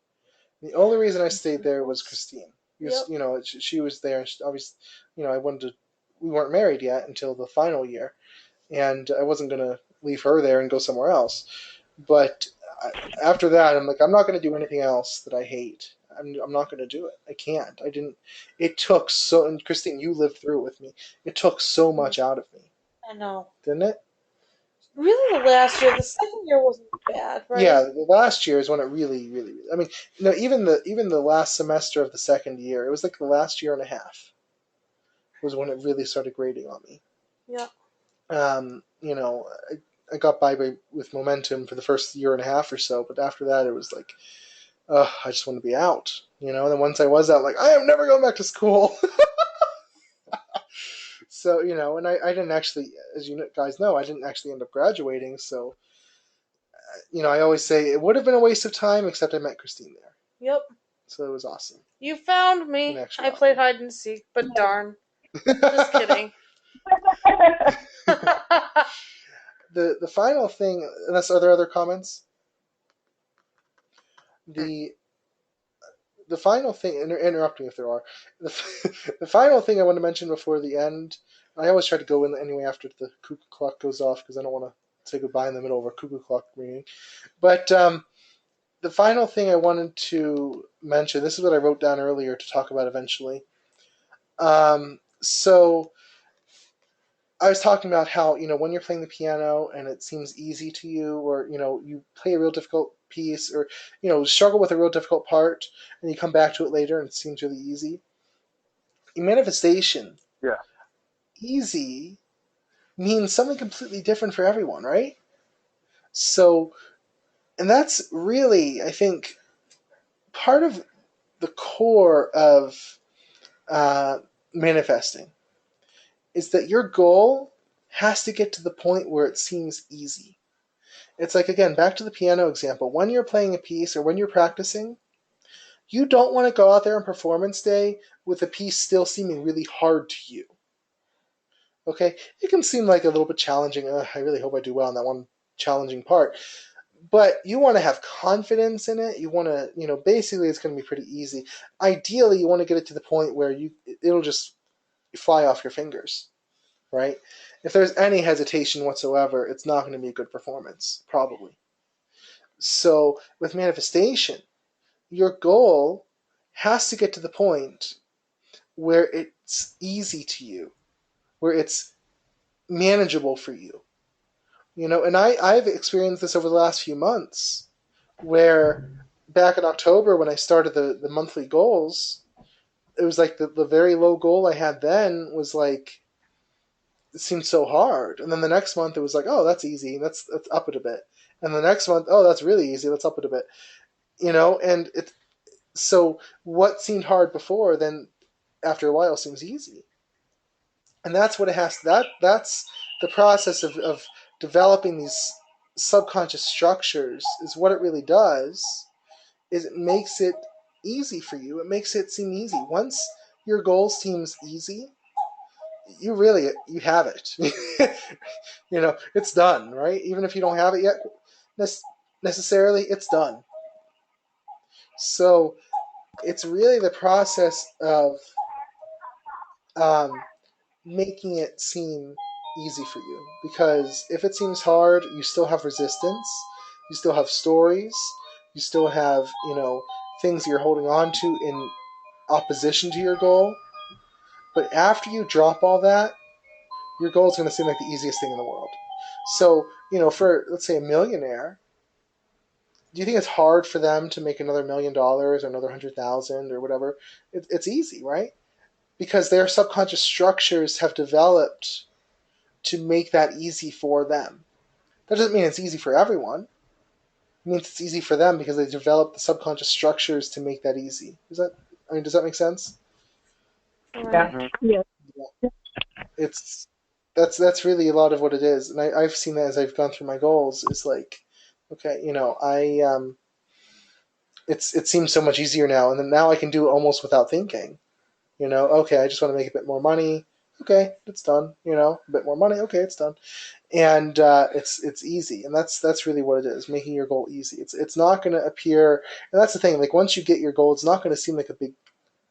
The only reason I stayed there was Christine. Because, Yep. she was there, and obviously, I wanted to. We weren't married yet until the final year, and I wasn't gonna leave her there and go somewhere else. But after that, I'm like, I'm not gonna do anything else that I hate. I'm not gonna do it. I can't. I didn't. It took so. And Christine, you lived through it with me. It took so much out of me, I know. didn't it? Really, the last year, the second year wasn't bad, right? Yeah, the last year is when it really, really. I mean, even the last semester of the second year, it was like the last year and a half was when it really started grating on me. Yeah. I got with momentum for the first year and a half or so, but after that, it was like, I just want to be out. And then once I was out, like, I am never going back to school. So, and I didn't actually, as you guys know, I didn't actually end up graduating. So, I always say it would have been a waste of time, except I met Christine there. Yep. So it was awesome. You found In me. I actuality. played hide and seek, but darn. Just kidding. The final thing, unless are there other comments? The final thing, interrupt me if there are. The final thing I want to mention before the end. I always try to go in anyway after the cuckoo clock goes off because I don't want to say goodbye in the middle of a cuckoo clock ringing. But the final thing I wanted to mention. This is what I wrote down earlier to talk about eventually. So I was talking about how, when you're playing the piano and it seems easy to you, or, you play a real difficult piece, or, struggle with a real difficult part, and you come back to it later and it seems really easy. In manifestation, Yeah. easy means something completely different for everyone, right? So, and that's really, I think, part of the core of manifesting is that your goal has to get to the point where it seems easy. It's like, again, back to the piano example. When you're playing a piece or when you're practicing, you don't want to go out there on performance day with a piece still seeming really hard to you. Okay? It can seem like a little bit challenging. I really hope I do well on that one challenging part. But you want to have confidence in it. You want to, basically it's going to be pretty easy. Ideally, you want to get it to the point where it'll just fly off your fingers, right? If there's any hesitation whatsoever, it's not going to be a good performance, probably. So with manifestation, your goal has to get to the point where it's easy to you, where it's manageable for you. And I've experienced this over the last few months, where back in October when I started the monthly goals, it was like the very low goal I had then was like, it seemed so hard. And then the next month it was like, oh, that's easy. Let's up it a bit. And the next month, oh, that's really easy. Let's up it a bit. And so what seemed hard before, then after a while seems easy. And that's what it has. That's the process of developing these subconscious structures. Is what it really does. Is it makes it easy for you. It makes it seem easy. Once your goal seems easy, you have it. It's done, right? Even if you don't have it yet, necessarily, it's done. So it's really the process of um, making it seem easy for you. Because if it seems hard, you still have resistance, you still have stories, you still have, things you're holding on to in opposition to your goal. But after you drop all that, your goal is going to seem like the easiest thing in the world. So, for, let's say, a millionaire, do you think it's hard for them to make another $1 million or another 100,000 or whatever? It's easy, right? Because their subconscious structures have developed to make that easy for them. That doesn't mean it's easy for everyone. It means it's easy for them because they developed the subconscious structures to make that easy. Does that make sense? Yeah. Right. Yeah. Yeah. That's really a lot of what it is, and I've seen that as I've gone through my goals. It's like, okay, it seems so much easier now, and then now I can do it almost without thinking. Okay, I just want to make a bit more money. Okay, it's done. A bit more money. Okay, it's done. And it's easy, and that's really what it is, making your goal easy. It's not going to appear, and that's the thing. Like once you get your goal, it's not going to seem like a big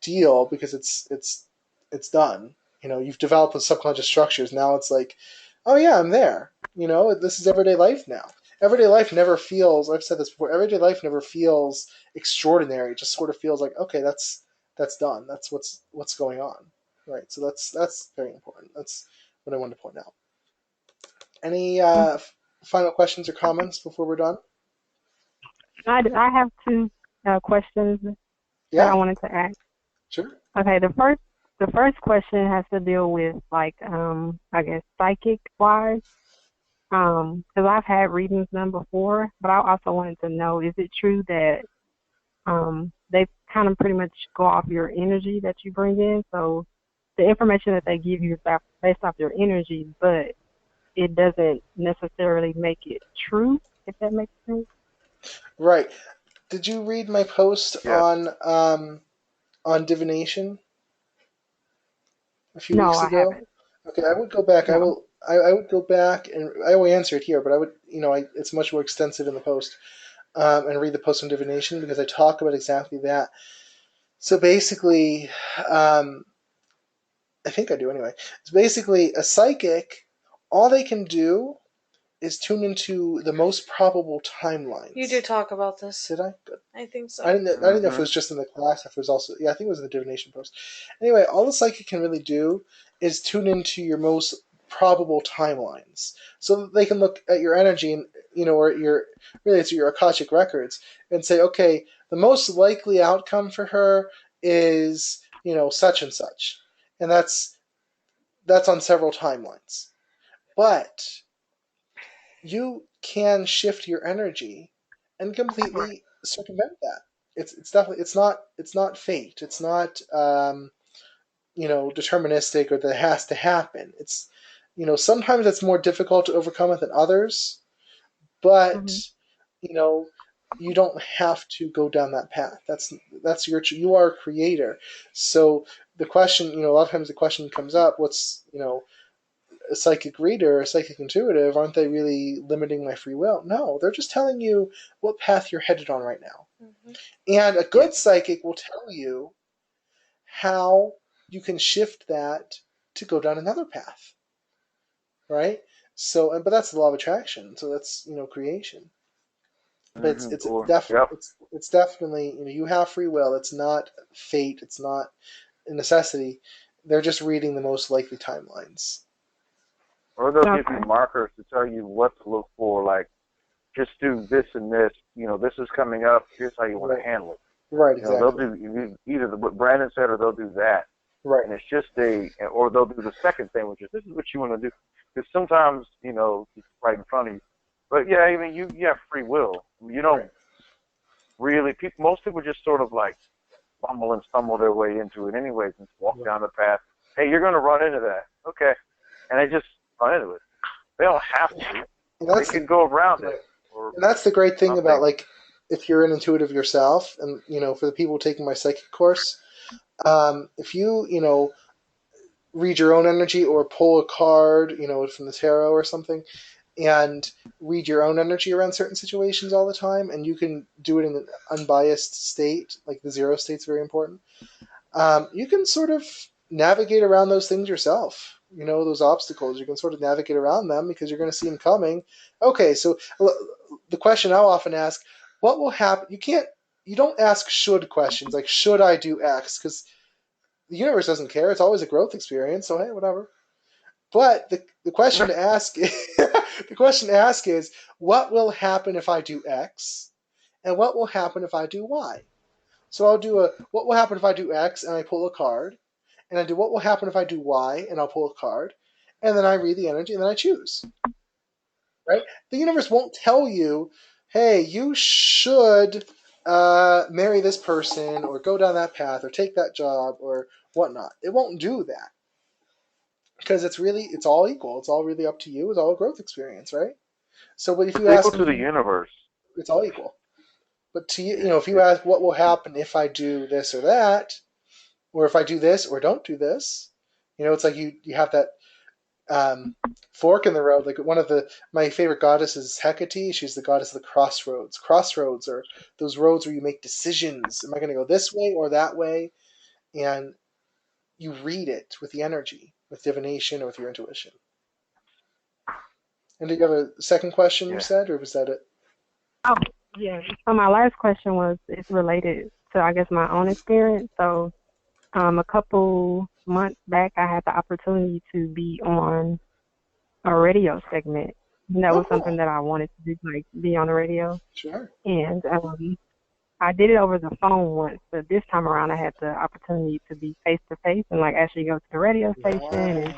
deal because it's done. You've developed the subconscious structures. Now it's like, oh yeah, I'm there. This is everyday life now. Everyday life never feels. I've said this before. Everyday life never feels extraordinary. It just sort of feels like, okay, that's done. That's what's going on, right? So that's very important. That's what I wanted to point out. Any final questions or comments before we're done? I have two questions that I Yeah, wanted to ask. sure. Okay, the first question has to deal with like I guess psychic wise. Because I've had readings done before, but I also wanted to know, is it true that they kind of pretty much go off your energy that you bring in? So the information that they give you is based off your energy, but it doesn't necessarily make it true, if that makes sense. Right. Did you read my post Yes. on divination a few No, weeks I ago? haven't. Okay, I would go back. I No. will. I would go back and I will answer it here, but I would. It's much more extensive in the post, and read the post on divination because I talk about exactly that. So basically, I think I do anyway. It's basically a psychic. All they can do is tune into the most probable timelines. You do talk about this. Did I? Good. I think so. I didn't know if it was just in the class, if it was also, yeah, I think it was in the divination post. Anyway, all the psychic can really do is tune into your most probable timelines, so that they can look at your energy and or it's your akashic records and say, okay, the most likely outcome for her is such and such, and that's on several timelines, but you can shift your energy and completely circumvent that. It's definitely it's not fate. It's not deterministic or that it has to happen. It's sometimes it's more difficult to overcome it than others, but Hmm. you know you don't have to go down that path. That's you are a creator. So the question, a lot of times the question comes up, what's a psychic reader, a psychic intuitive, aren't they really limiting my free will? No, they're just telling you what path you're headed on right now. Mm-hmm. And a Yeah. good psychic will tell you how you can shift that to go down another path, right? So, but that's the law of attraction. So that's creation. But it's Mhm. it's Or definitely yep. it's definitely you have free will. It's not fate. It's not a necessity. They're just reading the most likely timelines. Or they'll give you Okay. markers to tell you what to look for. Like, just do this and this. This is coming up. Here's how you want to Right. handle it. Right. They'll Exactly. do either what Brandon said, or they'll do that. Right. And it's just or they'll do the second thing, which is this is what you want to do. Because sometimes, it's right in front of you. But yeah, I mean, you have free will. You Right. don't really. Most people just sort of like fumble and stumble their way into it, anyways, and walk Right. down the path. Hey, you're going to run into that. Okay, and they just run into it. They don't have to. And They that's can go around right. it or And that's the great thing about, something. like, if you're an intuitive yourself, and for the people taking my psychic course, if you read your own energy or pull a card, from the tarot or something, and read your own energy around certain situations all the time, and you can do it in an unbiased state, like the zero state's very important. You can sort of navigate around those things yourself. Those obstacles, you can sort of navigate around them because you're going to see them coming. Okay, so the question I'll often ask, what will happen? You don't ask should questions, like should I do X, because the universe doesn't care. It's always a growth experience, so hey, whatever. But the question to ask the question to ask is, what will happen if I do X, and what will happen if I do Y? So I'll do what will happen if I do X and I pull a card, and I do what will happen if I do Y and I'll pull a card, and then I read the energy and then I choose. Right? The universe won't tell you, hey, you should marry this person or go down that path or take that job or whatnot. It won't do that because it's all equal. It's all really up to you. It's all a growth experience, right? So, but if you It's equal ask to the me, universe. it's all equal. But to you, if you ask what will happen if I do this or that, or if I do this or don't do this, it's like you have that fork in the road. Like one of my favorite goddesses is Hecate. She's the goddess of the crossroads. Crossroads are those roads where you make decisions. Am I going to go this way or that way? And you read it with the energy, with divination, or with your intuition. And did you have a second question, you said, or was that it? Oh, yeah. So my last question it's related to, I guess, my own experience. So a couple months back, I had the opportunity to be on a radio segment. And that was something that I wanted to do, like be on the radio. Sure. And I did it over the phone once, but this time around I had the opportunity to be face to face and like actually go to the radio station and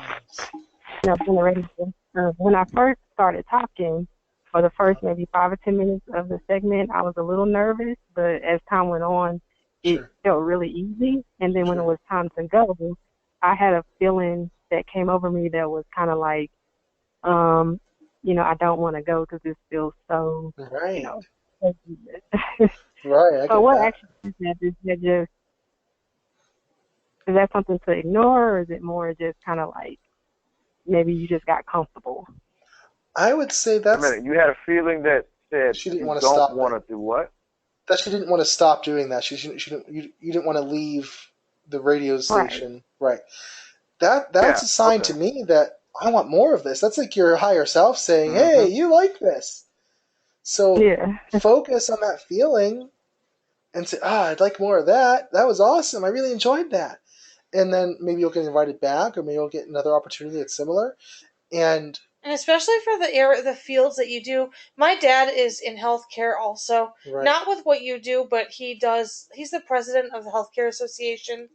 be on the radio. When I first started talking, for the first maybe 5 or 10 minutes of the segment, I was a little nervous, but as time went on, it felt really easy. And then when it was time to go, I had a feeling that came over me that was kind of like, I don't want to go because this feels so, right. Right. So what actually is that? Is that something to ignore, or is it more just kind of like maybe you just got comfortable? I would say that's. A minute, you had a feeling that said she didn't you want to don't stop want to do what? That she didn't want to stop doing that. You didn't want to leave the radio station, right? That's a sign to me that I want more of this. That's like your higher self saying, "Hey, you like this." So focus on that feeling and say, I'd like more of that. That was awesome. I really enjoyed that. And then maybe you'll get invited back, or maybe you'll get another opportunity that's similar. And especially for the fields that you do. My dad is in healthcare also. Right. Not with what you do, but he's the president of the Healthcare Association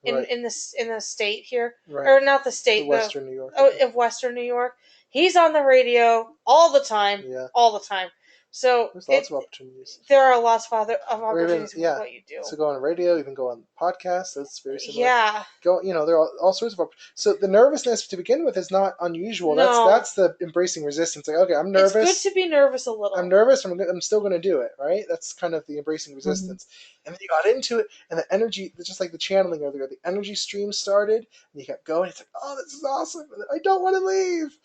in the state here. Right. Or not the state, Western New York. Of Western New York. He's on the radio all the time. Yeah. All the time. So there's lots of opportunities. There are lots of opportunities with what you do. So go on the radio, you can go on podcasts. That's very similar. Yeah. There are all sorts of opportunities. So the nervousness to begin with is not unusual. No. That's the embracing resistance. Like, okay, I'm nervous. It's good to be nervous a little. I'm nervous. I'm still going to do it. Right. That's kind of the embracing resistance. And then you got into it, and the energy, just like the channeling earlier, the energy stream started, and you kept going. It's like, oh, this is awesome. I don't want to leave.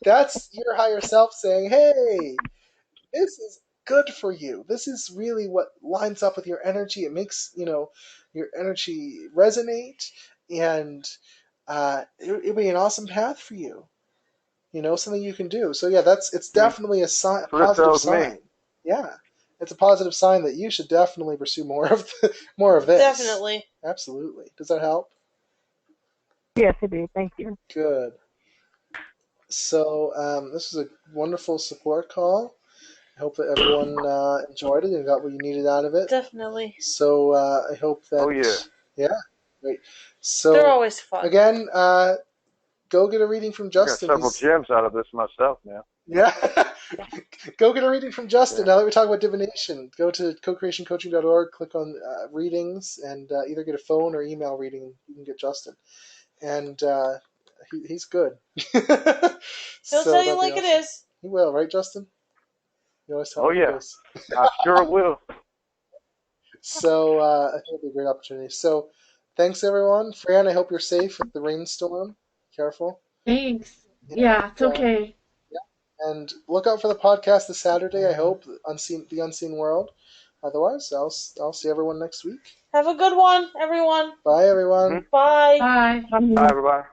That's your higher self saying, hey, this is good for you. This is really what lines up with your energy. It makes, your energy resonate, and it'll be an awesome path for you. Something you can do. So yeah, it's definitely a positive sign. Yeah. It's a positive sign that you should definitely pursue more of this. Definitely. Absolutely. Does that help? Yes, it did. Thank you. Good. So this is a wonderful support call. I hope that everyone enjoyed it and got what you needed out of it. Definitely. So I hope that. Oh yeah. Yeah. Great. So they're always fun. Again, go get a reading from Justin. I got several gems out of this myself now. Yeah. Go get a reading from Justin. Now that we talk about divination, go to cocreationcoaching.org, click on readings, and either get a phone or email reading. You can get Justin. And he's good. He'll tell you like awesome. It is. He will, right, Justin? You always tell me it is. I sure will. So I think it'll be a great opportunity. So Thanks, everyone. Fran, I hope you're safe with the rainstorm. Careful. Thanks. Yeah, it's okay. And look out for the podcast this Saturday. I hope the Unseen World. Otherwise, I'll see everyone next week. Have a good one, everyone. Bye, everyone. Bye. Bye. Bye, everybody.